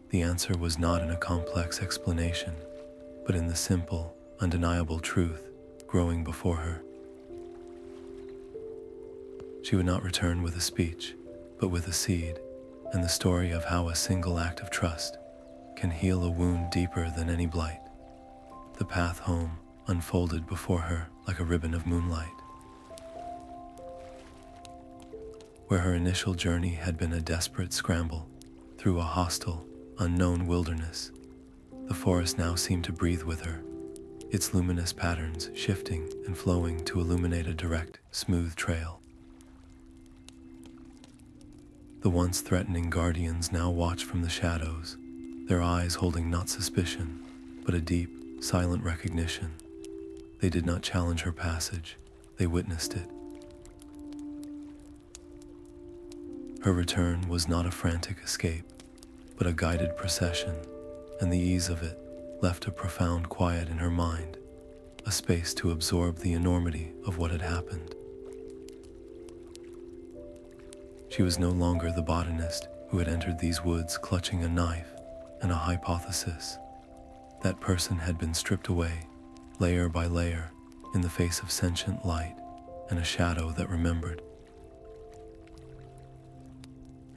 [SPEAKER 1] The answer was not in a complex explanation, but in the simple, undeniable truth growing before her. She would not return with a speech, but with a seed, and the story of how a single act of trust can heal a wound deeper than any blight. The path home unfolded before her like a ribbon of moonlight. Where her initial journey had been a desperate scramble through a hostile, unknown wilderness, the forest now seemed to breathe with her, its luminous patterns shifting and flowing to illuminate a direct, smooth trail. The once threatening guardians now watched from the shadows, their eyes holding not suspicion, but a deep, silent recognition. They did not challenge her passage, they witnessed it. Her return was not a frantic escape, but a guided procession, and the ease of it left a profound quiet in her mind, a space to absorb the enormity of what had happened. She was no longer the botanist who had entered these woods clutching a knife and a hypothesis. That person had been stripped away, layer by layer, in the face of sentient light and a shadow that remembered.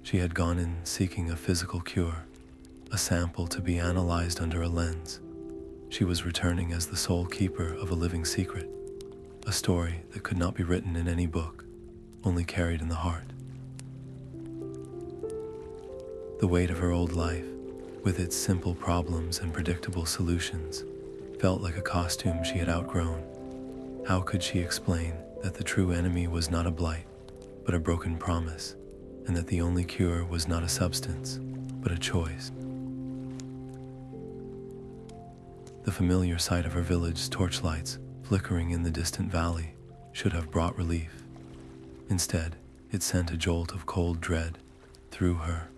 [SPEAKER 1] She had gone in seeking a physical cure, a sample to be analyzed under a lens. She was returning as the sole keeper of a living secret, a story that could not be written in any book, only carried in the heart. The weight of her old life, with its simple problems and predictable solutions, felt like a costume she had outgrown. How could she explain that the true enemy was not a blight, but a broken promise, and that the only cure was not a substance, but a choice? The familiar sight of her village's torchlights flickering in the distant valley should have brought relief. Instead, it sent a jolt of cold dread through her.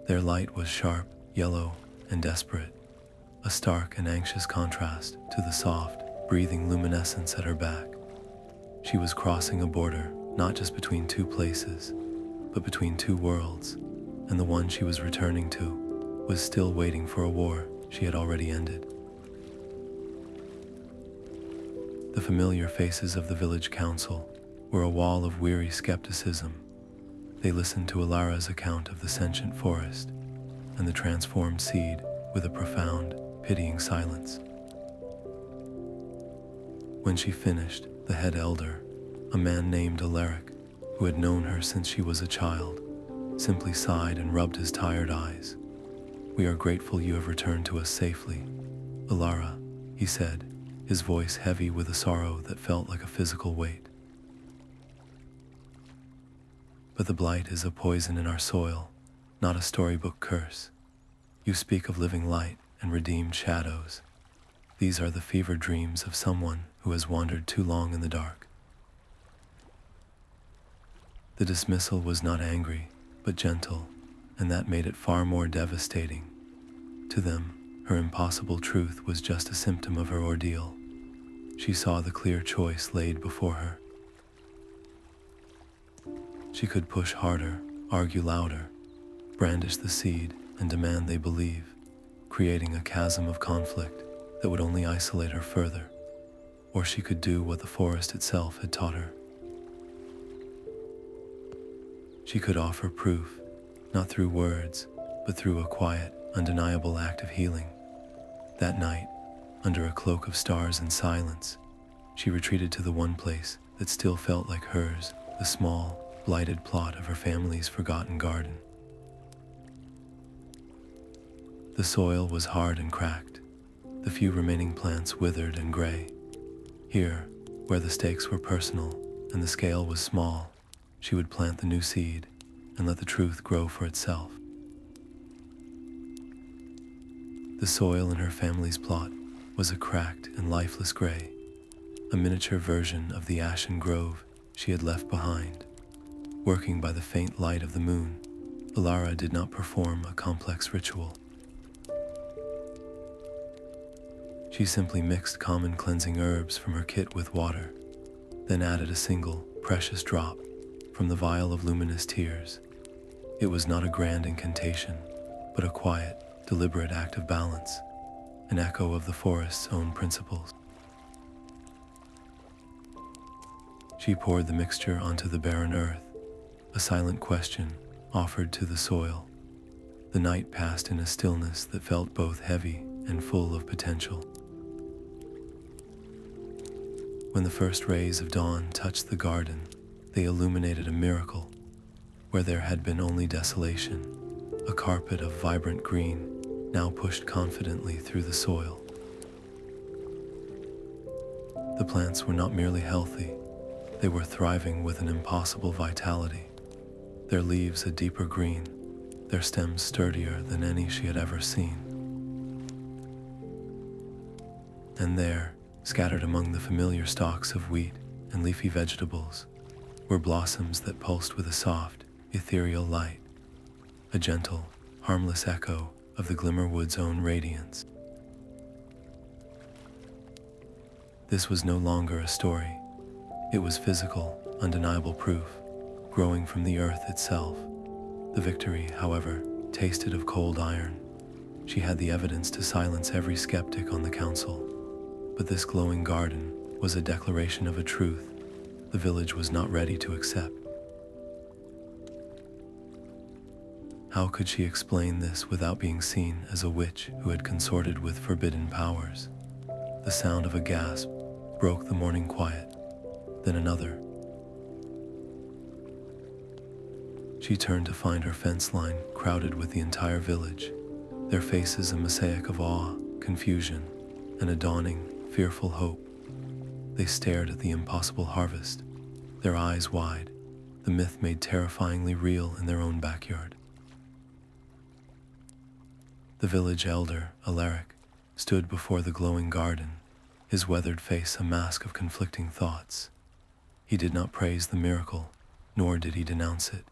[SPEAKER 1] Their light was sharp, yellow, and desperate, a stark and anxious contrast to the soft, breathing luminescence at her back. She was crossing a border, not just between two places, but between two worlds, and the one she was returning to was still waiting for a war she had already ended. The familiar faces of the village council were a wall of weary skepticism. They listened to Elara's account of the sentient forest and the transformed seed with a profound, pitying silence. When she finished, the head elder, a man named Elara, who had known her since she was a child, simply sighed and rubbed his tired eyes. "We are grateful you have returned to us safely, Elara," he said, his voice heavy with a sorrow that felt like a physical weight. "But the blight is a poison in our soil, not a storybook curse. You speak of living light and redeemed shadows. These are the fevered dreams of someone who has wandered too long in the dark." The dismissal was not angry, but gentle, and that made it far more devastating. To them, her impossible truth was just a symptom of her ordeal. She saw the clear choice laid before her. She could push harder, argue louder, brandish the seed, and demand they believe, creating a chasm of conflict that would only isolate her further. Or she could do what the forest itself had taught her. She could offer proof, not through words, but through a quiet, undeniable act of healing. That night, under a cloak of stars and silence, she retreated to the one place that still felt like hers, the small, blighted plot of her family's forgotten garden. The soil was hard and cracked, the few remaining plants withered and gray. Here, where the stakes were personal and the scale was small, she would plant the new seed and let the truth grow for itself. The soil in her family's plot was a cracked and lifeless gray, a miniature version of the Ashen grove she had left behind. Working by the faint light of the moon, Elara did not perform a complex ritual. She simply mixed common cleansing herbs from her kit with water, then added a single, precious drop from the vial of luminous tears. It was not a grand incantation, but a quiet, deliberate act of balance, an echo of the forest's own principles. She poured the mixture onto the barren earth, a silent question offered to the soil. The night passed in a stillness that felt both heavy and full of potential. When the first rays of dawn touched the garden, they illuminated a miracle. Where there had been only desolation, a carpet of vibrant green now pushed confidently through the soil. The plants were not merely healthy, they were thriving with an impossible vitality. Their leaves a deeper green, their stems sturdier than any she had ever seen. And there, scattered among the familiar stalks of wheat and leafy vegetables, were blossoms that pulsed with a soft, ethereal light, a gentle, harmless echo of the Glimmerwood's own radiance. This was no longer a story. It was physical, undeniable proof, growing from the earth itself. The victory, however, tasted of cold iron. She had the evidence to silence every skeptic on the council. But this glowing garden was a declaration of a truth the village was not ready to accept. How could she explain this without being seen as a witch who had consorted with forbidden powers? The sound of a gasp broke the morning quiet, then another. She turned to find her fence line crowded with the entire village, their faces a mosaic of awe, confusion, and a dawning, fearful hope. They stared at the impossible harvest, their eyes wide, the myth made terrifyingly real in their own backyard. The village elder, Elara, stood before the glowing garden, his weathered face a mask of conflicting thoughts. He did not praise the miracle, nor did he denounce it.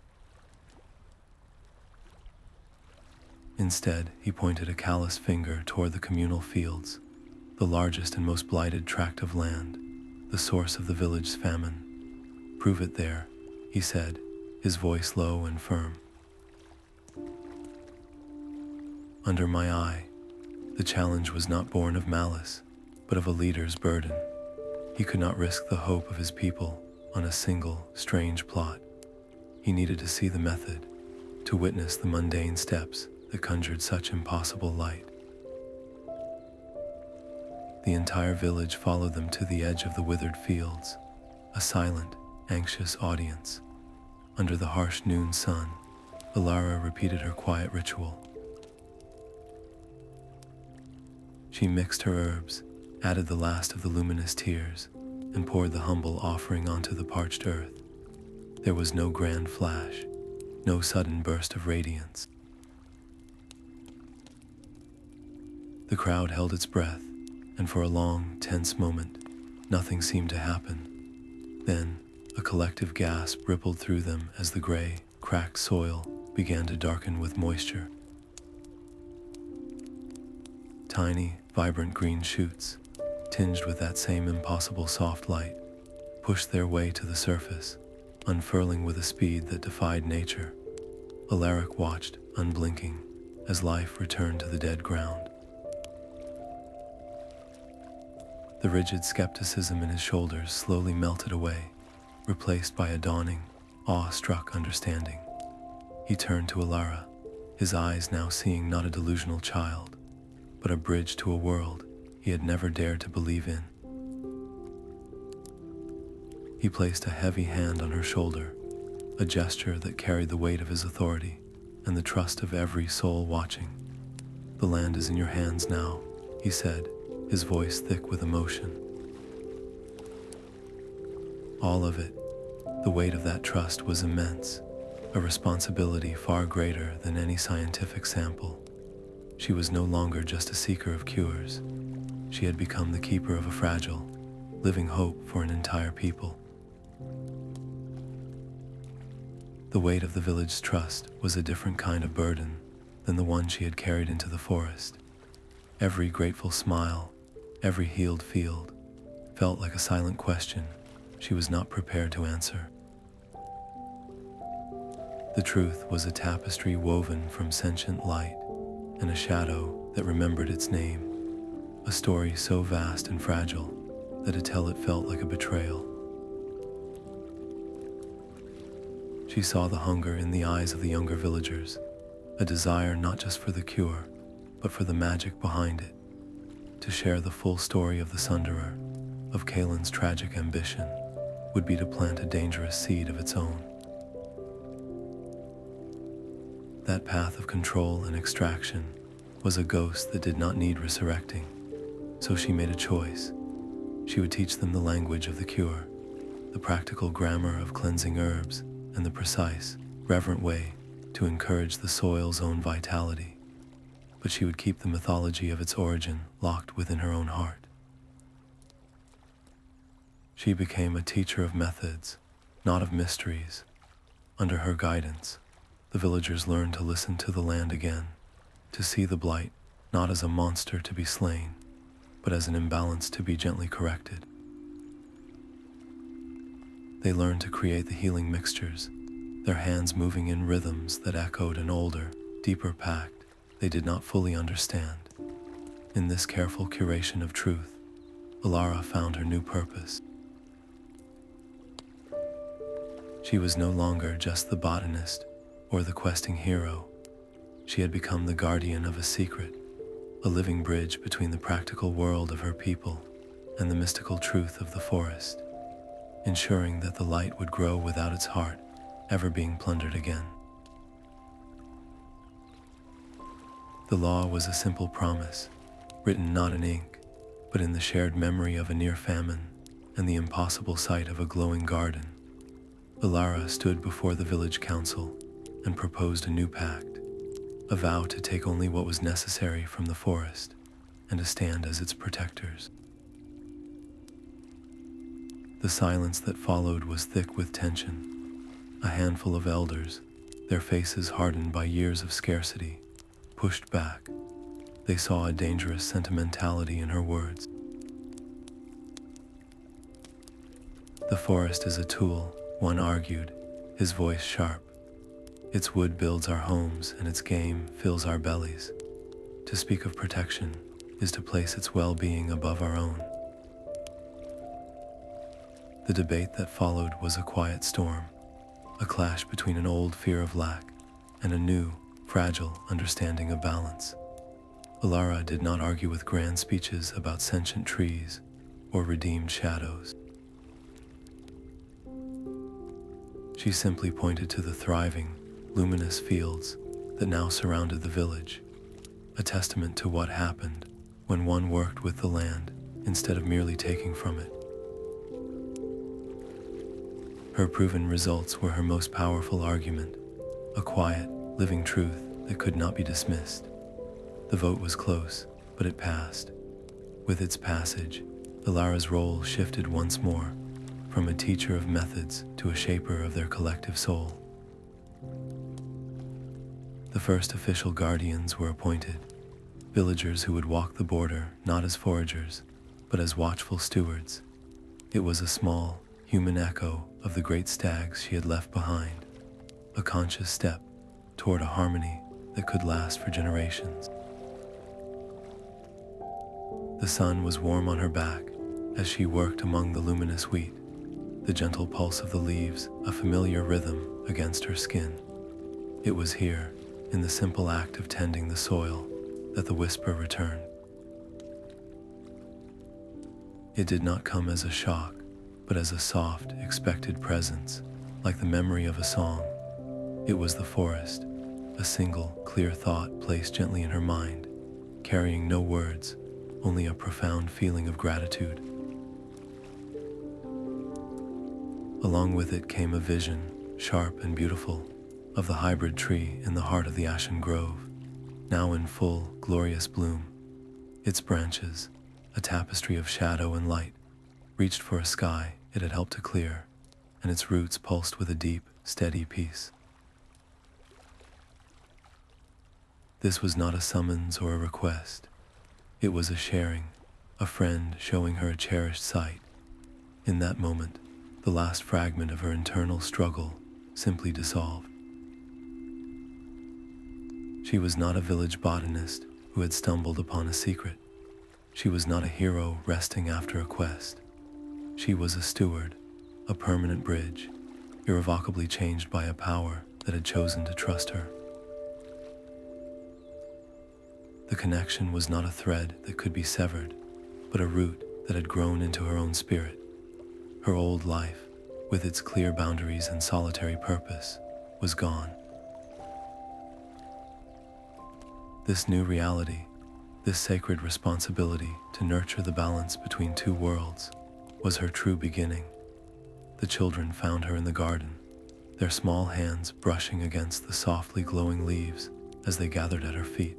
[SPEAKER 1] Instead, he pointed a callous finger toward the communal fields, the largest and most blighted tract of land, the source of the village's famine. "Prove it there," he said, his voice low and firm. Under my eye, the challenge was not born of malice, but of a leader's burden. He could not risk the hope of his people on a single, strange plot. He needed to see the method, to witness the mundane steps that conjured such impossible light. The entire village followed them to the edge of the withered fields, a silent, anxious audience. Under the harsh noon sun, Elara repeated her quiet ritual. She mixed her herbs, added the last of the luminous tears, and poured the humble offering onto the parched earth. There was no grand flash, no sudden burst of radiance. The crowd held its breath, and for a long, tense moment, nothing seemed to happen. Then, a collective gasp rippled through them as the gray, cracked soil began to darken with moisture. Tiny, vibrant green shoots, tinged with that same impossible soft light, pushed their way to the surface, unfurling with a speed that defied nature. Alaric watched, unblinking, as life returned to the dead ground. The rigid skepticism in his shoulders slowly melted away, replaced by a dawning, awe-struck understanding. He turned to Elara, his eyes now seeing not a delusional child, but a bridge to a world he had never dared to believe in. He placed a heavy hand on her shoulder, a gesture that carried the weight of his authority and the trust of every soul watching. "The land is in your hands now," he said, his voice thick with emotion. All of it, the weight of that trust was immense, a responsibility far greater than any scientific sample. She was no longer just a seeker of cures. She had become the keeper of a fragile, living hope for an entire people. The weight of the village's trust was a different kind of burden than the one she had carried into the forest. Every grateful smile, every healed field, felt like a silent question she was not prepared to answer. The truth was a tapestry woven from sentient light and a shadow that remembered its name, a story so vast and fragile that to tell it felt like a betrayal. She saw the hunger in the eyes of the younger villagers, a desire not just for the cure, but for the magic behind it, to share the full story of the Sunderer, of Kalin's tragic ambition, would be to plant a dangerous seed of its own. That path of control and extraction was a ghost that did not need resurrecting, so she made a choice. She would teach them the language of the cure, the practical grammar of cleansing herbs, and the precise, reverent way to encourage the soil's own vitality. But she would keep the mythology of its origin locked within her own heart. She became a teacher of methods, not of mysteries. Under her guidance, the villagers learned to listen to the land again, to see the blight not as a monster to be slain, but as an imbalance to be gently corrected. They learned to create the healing mixtures, their hands moving in rhythms that echoed an older, deeper pact they did not fully understand. In this careful curation of truth, Elara found her new purpose. She was no longer just the botanist or the questing hero. She had become the guardian of a secret, a living bridge between the practical world of her people and the mystical truth of the forest, ensuring that the light would grow without its heart ever being plundered again. The law was a simple promise, written not in ink, but in the shared memory of a near famine and the impossible sight of a glowing garden. Elara stood before the village council and proposed a new pact, a vow to take only what was necessary from the forest and to stand as its protectors. The silence that followed was thick with tension. A handful of elders, their faces hardened by years of scarcity, pushed back, They saw a dangerous sentimentality in her words. The forest is a tool, one argued, his voice sharp. Its wood builds our homes and its game fills our bellies. To speak of protection is to place its well-being above our own. The debate that followed was a quiet storm, a clash between an old fear of lack and a new, fragile understanding of balance. Elara did not argue with grand speeches about sentient trees or redeemed shadows. She simply pointed to the thriving, luminous fields that now surrounded the village, a testament to what happened when one worked with the land instead of merely taking from it. Her proven results were her most powerful argument, a quiet, living truth that could not be dismissed. The vote was close, but it passed. With its passage, Elara's role shifted once more, from a teacher of methods to a shaper of their collective soul. The first official guardians were appointed, villagers who would walk the border not as foragers, but as watchful stewards. It was a small, human echo of the great stags she had left behind, a conscious step toward a harmony that could last for generations. The sun was warm on her back as she worked among the luminous wheat, the gentle pulse of the leaves a familiar rhythm against her skin. It was here, in the simple act of tending the soil, that the whisper returned. It did not come as a shock, but as a soft, expected presence, like the memory of a song. It was the forest, a single, clear thought placed gently in her mind, carrying no words, only a profound feeling of gratitude. Along with it came a vision, sharp and beautiful, of the hybrid tree in the heart of the Ashen grove, now in full, glorious bloom. Its branches, a tapestry of shadow and light, reached for a sky it had helped to clear, and its roots pulsed with a deep, steady peace. This was not a summons or a request. It was a sharing, a friend showing her a cherished sight. In that moment, the last fragment of her internal struggle simply dissolved. She was not a village botanist who had stumbled upon a secret. She was not a hero resting after a quest. She was a steward, a permanent bridge, irrevocably changed by a power that had chosen to trust her. The connection was not a thread that could be severed, but a root that had grown into her own spirit. Her old life, with its clear boundaries and solitary purpose, was gone. This new reality, this sacred responsibility to nurture the balance between two worlds, was her true beginning. The children found her in the garden, their small hands brushing against the softly glowing leaves as they gathered at her feet.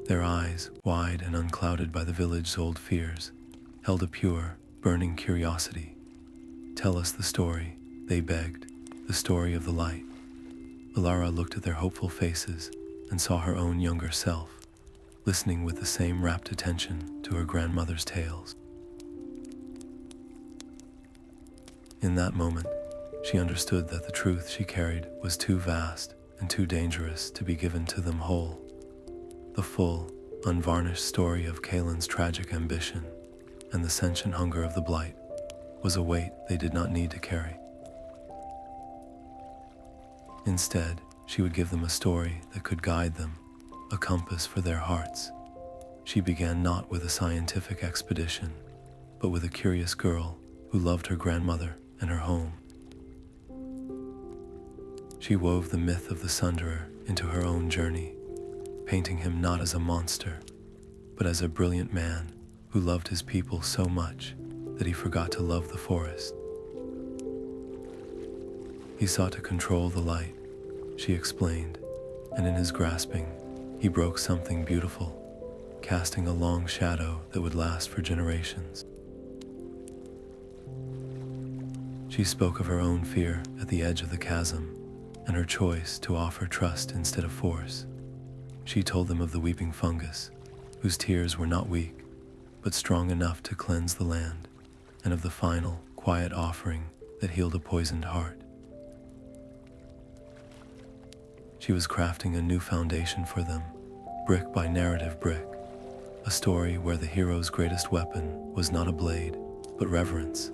[SPEAKER 1] Their eyes, wide and unclouded by the village's old fears, held a pure, burning curiosity. "Tell us the story," they begged, "the story of the light." Elara looked at their hopeful faces and saw her own younger self, listening with the same rapt attention to her grandmother's tales. In that moment, she understood that the truth she carried was too vast and too dangerous to be given to them whole. The full, unvarnished story of Kalin's tragic ambition and the sentient hunger of the Blight was a weight they did not need to carry. Instead, she would give them a story that could guide them, a compass for their hearts. She began not with a scientific expedition, but with a curious girl who loved her grandmother and her home. She wove the myth of the Sunderer into her own journey, painting him not as a monster, but as a brilliant man who loved his people so much that he forgot to love the forest. He sought to control the light, she explained, and in his grasping, he broke something beautiful, casting a long shadow that would last for generations. She spoke of her own fear at the edge of the chasm and her choice to offer trust instead of force. She told them of the weeping fungus, whose tears were not weak, but strong enough to cleanse the land, and of the final, quiet offering that healed a poisoned heart. She was crafting a new foundation for them, brick by narrative brick, a story where the hero's greatest weapon was not a blade, but reverence.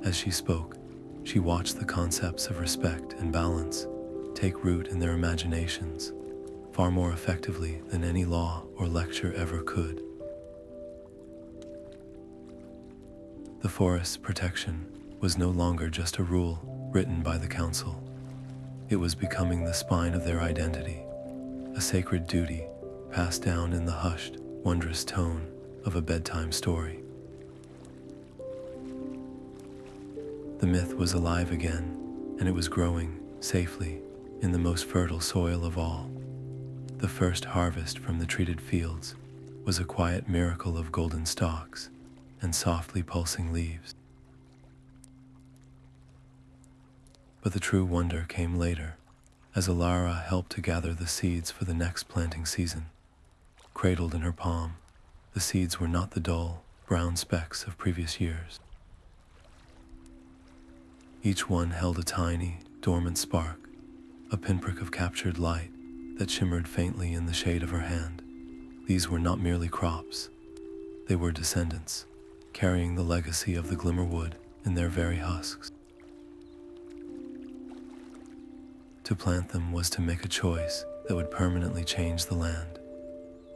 [SPEAKER 1] As she spoke, she watched the concepts of respect and balance take root in their imaginations, far more effectively than any law or lecture ever could. The forest's protection was no longer just a rule written by the council. It was becoming the spine of their identity, a sacred duty passed down in the hushed, wondrous tone of a bedtime story. The myth was alive again, and it was growing safely in the most fertile soil of all. The first harvest from the treated fields was a quiet miracle of golden stalks and softly pulsing leaves. But the true wonder came later, as Elara helped to gather the seeds for the next planting season. Cradled in her palm, the seeds were not the dull, brown specks of previous years. Each one held a tiny, dormant spark, a pinprick of captured light that shimmered faintly in the shade of her hand. These were not merely crops. They were descendants, carrying the legacy of the Glimmerwood in their very husks. To plant them was to make a choice that would permanently change the land.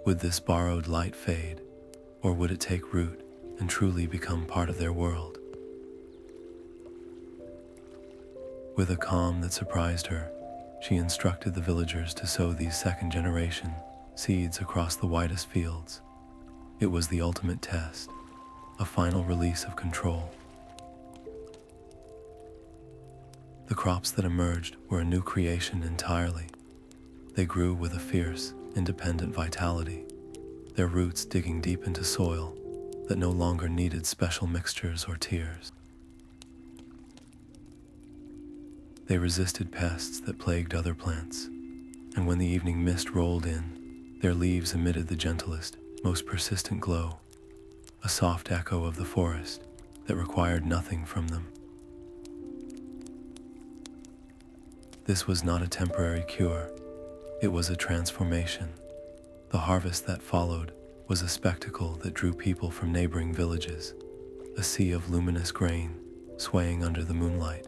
[SPEAKER 1] Would this borrowed light fade, or would it take root and truly become part of their world? With a calm that surprised her, she instructed the villagers to sow these second-generation seeds across the widest fields. It was the ultimate test, a final release of control. The crops that emerged were a new creation entirely. They grew with a fierce, independent vitality, their roots digging deep into soil that no longer needed special mixtures or tears. They resisted pests that plagued other plants, and when the evening mist rolled in, their leaves emitted the gentlest, most persistent glow, a soft echo of the forest that required nothing from them. This was not a temporary cure, it was a transformation. The harvest that followed was a spectacle that drew people from neighboring villages, a sea of luminous grain swaying under the moonlight.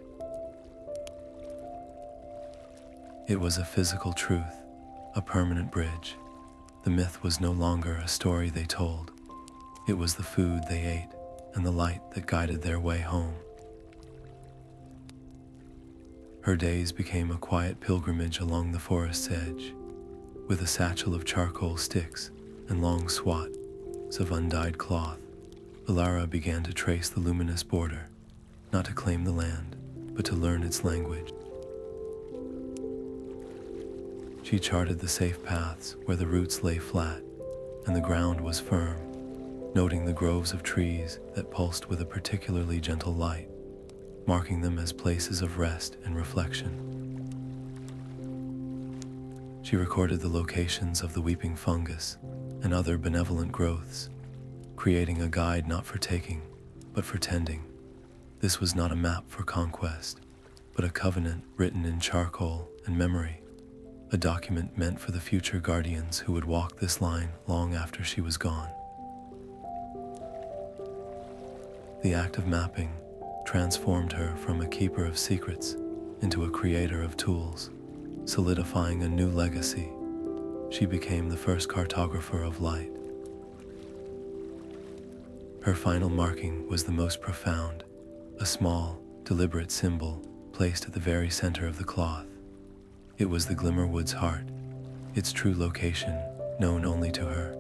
[SPEAKER 1] It was a physical truth, a permanent bridge. The myth was no longer a story they told. It was the food they ate and the light that guided their way home. Her days became a quiet pilgrimage along the forest's edge. With a satchel of charcoal sticks and long swats of undyed cloth, Elara began to trace the luminous border, not to claim the land, but to learn its language. She charted the safe paths where the roots lay flat and the ground was firm, noting the groves of trees that pulsed with a particularly gentle light, marking them as places of rest and reflection. She recorded the locations of the weeping fungus and other benevolent growths, creating a guide not for taking, but for tending. This was not a map for conquest, but a covenant written in charcoal and memory, a document meant for the future guardians who would walk this line long after she was gone. The act of mapping transformed her from a keeper of secrets into a creator of tools, solidifying a new legacy. She became the first cartographer of light. Her final marking was the most profound, a small, deliberate symbol placed at the very center of the cloth. It was the Glimmerwood's heart, its true location known only to her.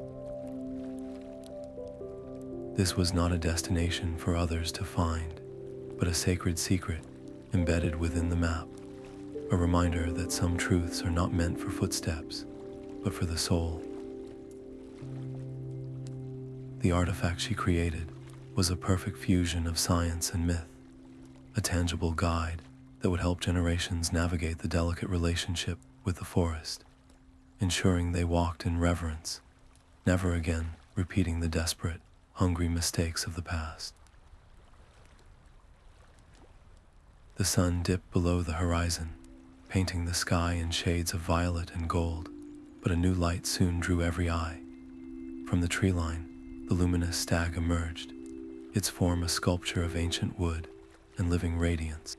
[SPEAKER 1] This was not a destination for others to find, but a sacred secret embedded within the map, a reminder that some truths are not meant for footsteps, but for the soul. The artifact she created was a perfect fusion of science and myth, a tangible guide that would help generations navigate the delicate relationship with the forest. ensuring they walked in reverence, never again repeating the desperate, hungry mistakes of the past. The sun dipped below the horizon, painting the sky in shades of violet and gold, but a new light soon drew every eye. From the tree line, the luminous stag emerged, its form a sculpture of ancient wood and living radiance.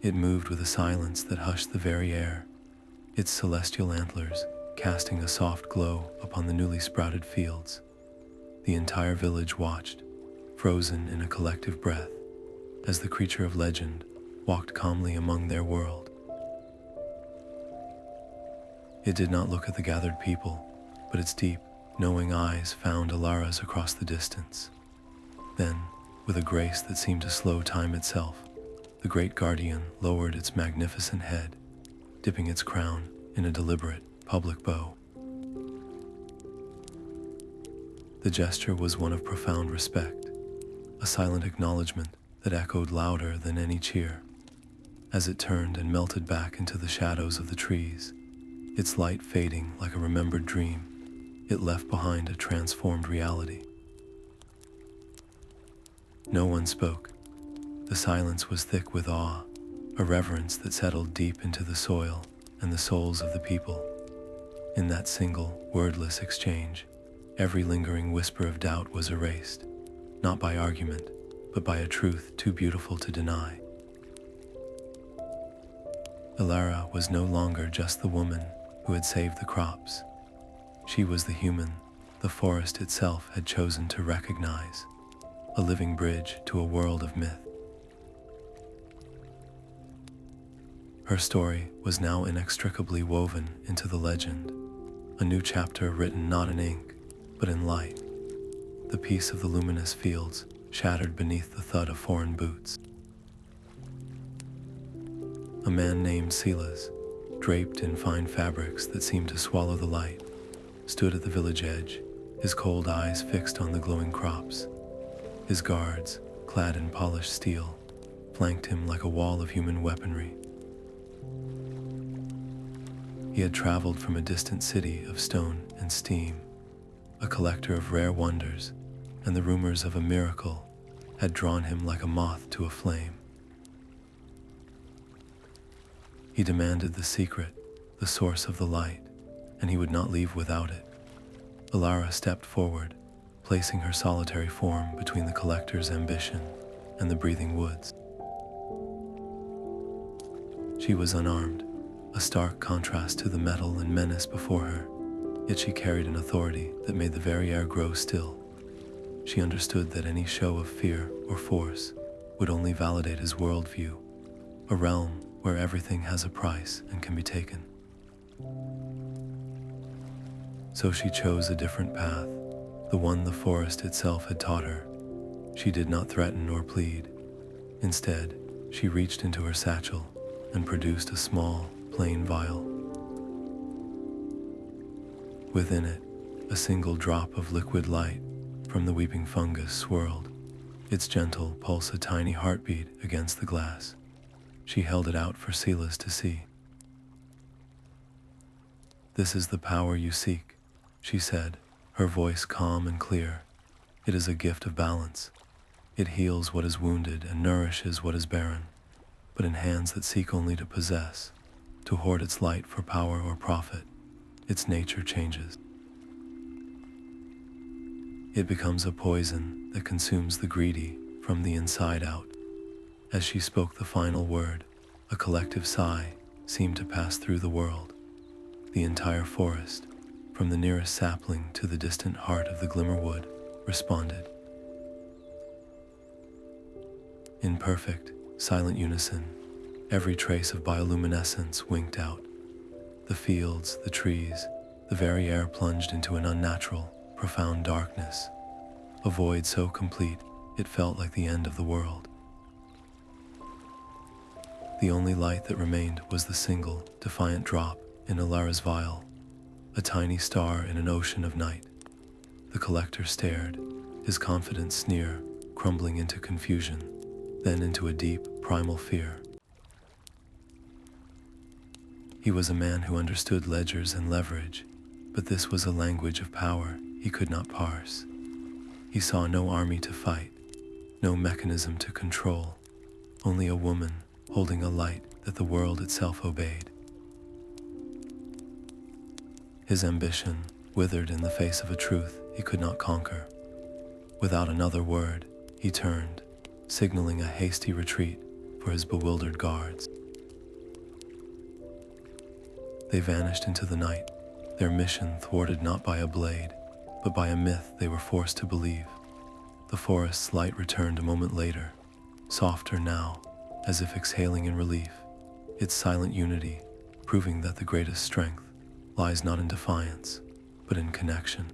[SPEAKER 1] It moved with a silence that hushed the very air, its celestial antlers casting a soft glow upon the newly sprouted fields. The entire village watched, frozen in a collective breath, as the creature of legend walked calmly among their world. It did not look at the gathered people, but its deep, knowing eyes found Elara's across the distance. Then, with a grace that seemed to slow time itself, the great guardian lowered its magnificent head, dipping its crown in a deliberate, public bow. The gesture was one of profound respect, a silent acknowledgement that echoed louder than any cheer. As it turned and melted back into the shadows of the trees, its light fading like a remembered dream, it left behind a transformed reality. No one spoke. The silence was thick with awe, a reverence that settled deep into the soil and the souls of the people. In that single, wordless exchange, every lingering whisper of doubt was erased, not by argument, but by a truth too beautiful to deny. Elara was no longer just the woman who had saved the crops. She was the human the forest itself had chosen to recognize, a living bridge to a world of myth. Her story was now inextricably woven into the legend, a new chapter written not in ink, but in light. The peace of the luminous fields shattered beneath the thud of foreign boots. A man named Silas, draped in fine fabrics that seemed to swallow the light, stood at the village edge, his cold eyes fixed on the glowing crops. His guards, clad in polished steel, flanked him like a wall of human weaponry. He had traveled from a distant city of stone and steam, a collector of rare wonders, and the rumors of a miracle had drawn him like a moth to a flame. He demanded the secret, the source of the light, and he would not leave without it. Elara stepped forward, placing her solitary form between the collector's ambition and the breathing woods. She was unarmed, a stark contrast to the metal and menace before her, yet she carried an authority that made the very air grow still. She understood that any show of fear or force would only validate his worldview, a realm where everything has a price and can be taken. So she chose a different path, the one the forest itself had taught her. She did not threaten or plead. Instead, she reached into her satchel and produced a small, plain vial. Within it, a single drop of liquid light from the weeping fungus swirled, its gentle pulse a tiny heartbeat against the glass. She held it out for Silas to see. "This is the power you seek," she said, her voice calm and clear. "It is a gift of balance. It heals what is wounded and nourishes what is barren. But in hands that seek only to possess, to hoard its light for power or profit, its nature changes. It becomes a poison that consumes the greedy from the inside out." As she spoke the final word, a collective sigh seemed to pass through the world. The entire forest, from the nearest sapling to the distant heart of the Glimmerwood, responded. In perfect, silent unison, every trace of bioluminescence winked out. The fields, the trees, the very air plunged into an unnatural, profound darkness, a void so complete it felt like the end of the world. The only light that remained was the single, defiant drop in Elara's vial, a tiny star in an ocean of night. The collector stared, his confident sneer crumbling into confusion, then into a deep, primal fear. He was a man who understood ledgers and leverage, but this was a language of power he could not parse. He saw no army to fight, no mechanism to control, only a woman holding a light that the world itself obeyed. His ambition withered in the face of a truth he could not conquer. Without another word, he turned, signaling a hasty retreat for his bewildered guards. They vanished into the night, their mission thwarted not by a blade, but by a myth they were forced to believe. The forest's light returned a moment later, softer now, as if exhaling in relief, its silent unity proving that the greatest strength lies not in defiance, but in connection.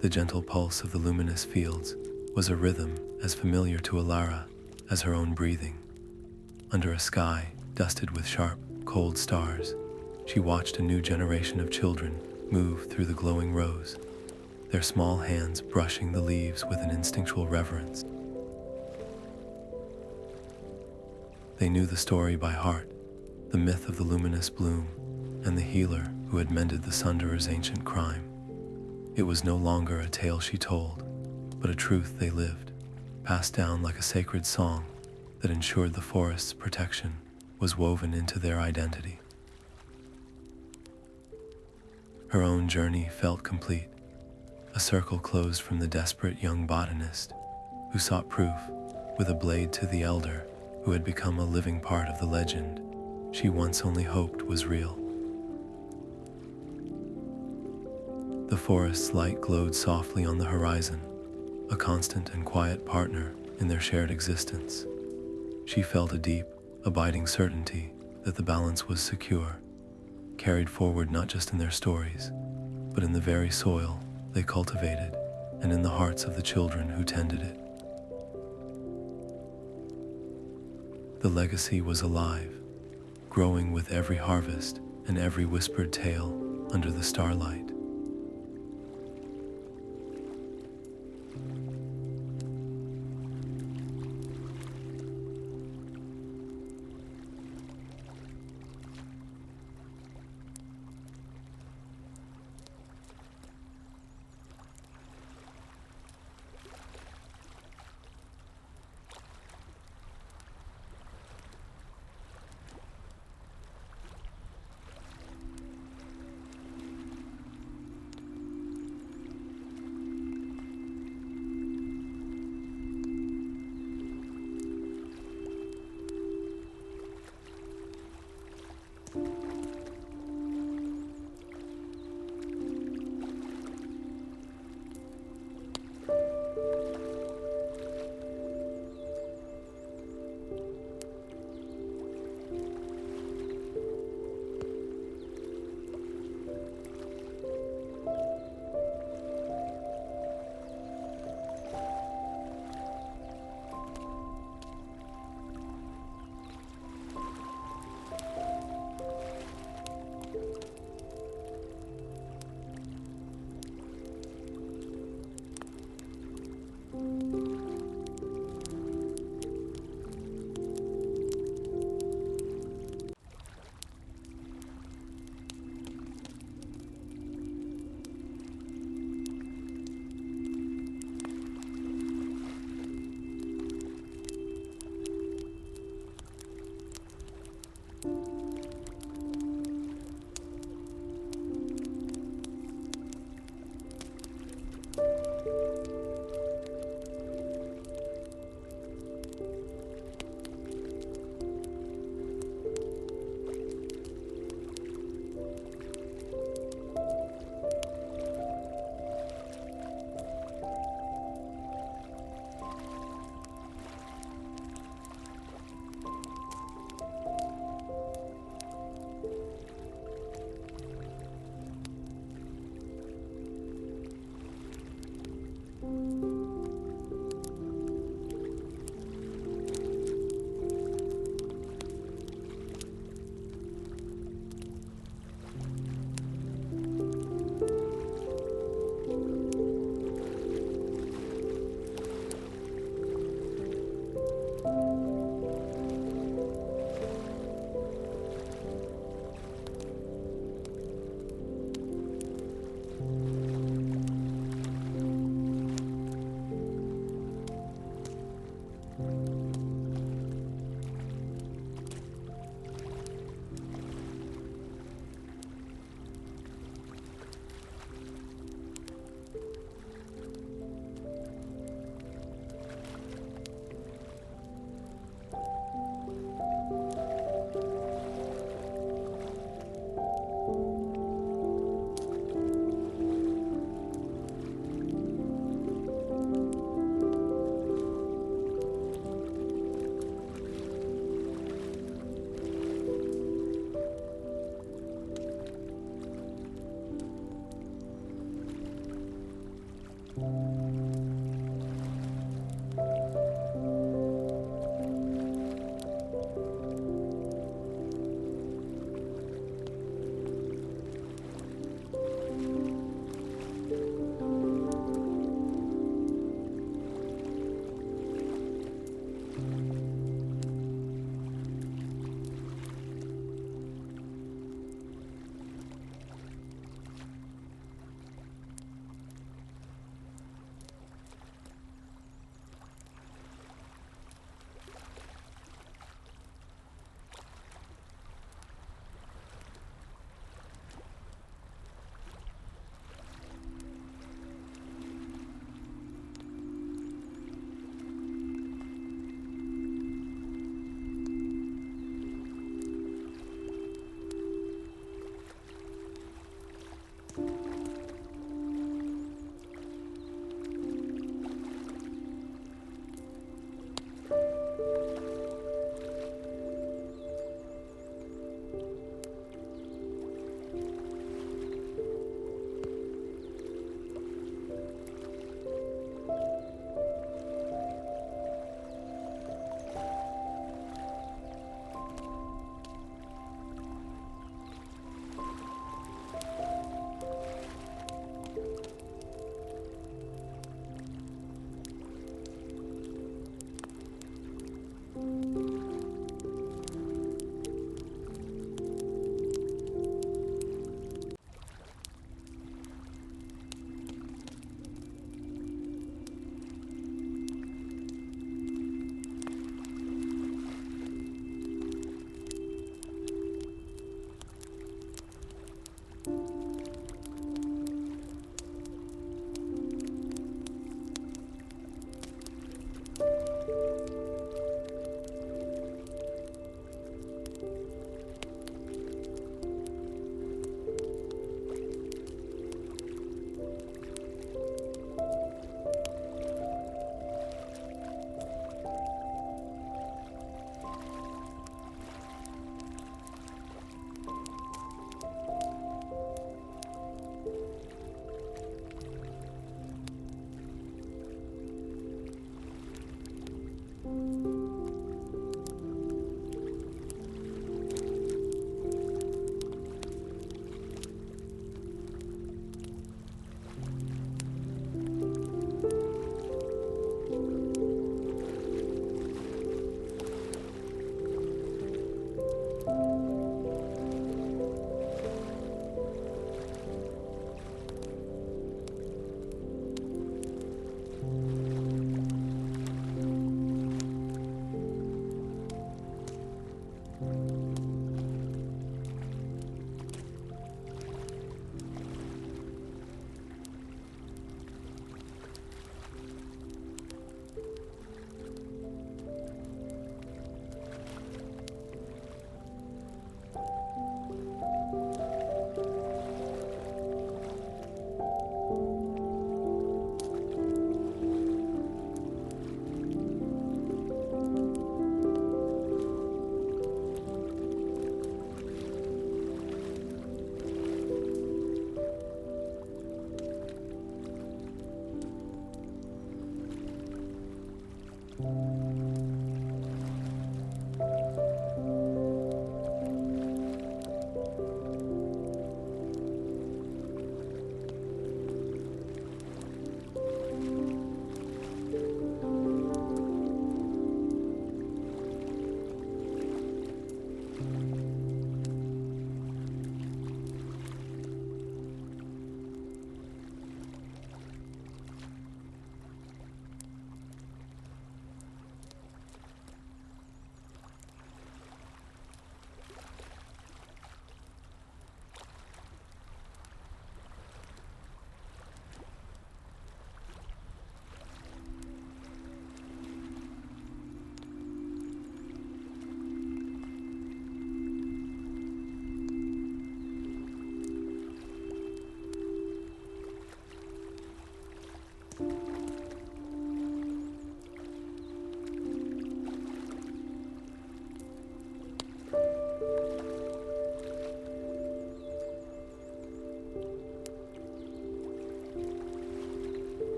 [SPEAKER 1] The gentle pulse of the luminous fields was a rhythm as familiar to Elara as her own breathing. Under a sky dusted with sharp, cold stars, she watched a new generation of children move through the glowing rows, their small hands brushing the leaves with an instinctual reverence. They knew the story by heart, the myth of the Luminous Bloom, and the healer who had mended the Sunderer's ancient crime. It was no longer a tale she told, but a truth they lived, passed down like a sacred song that ensured the forest's protection was woven into their identity. Her own journey felt complete. A circle closed from the desperate young botanist who sought proof with a blade to the elder who had become a living part of the legend she once only hoped was real. The forest's light glowed softly on the horizon, a constant and quiet partner in their shared existence. She felt a deep, abiding certainty that the balance was secure, carried forward not just in their stories, but in the very soil they cultivated and in the hearts of the children who tended it. The legacy was alive, growing with every harvest and every whispered tale under the starlight.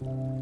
[SPEAKER 2] you.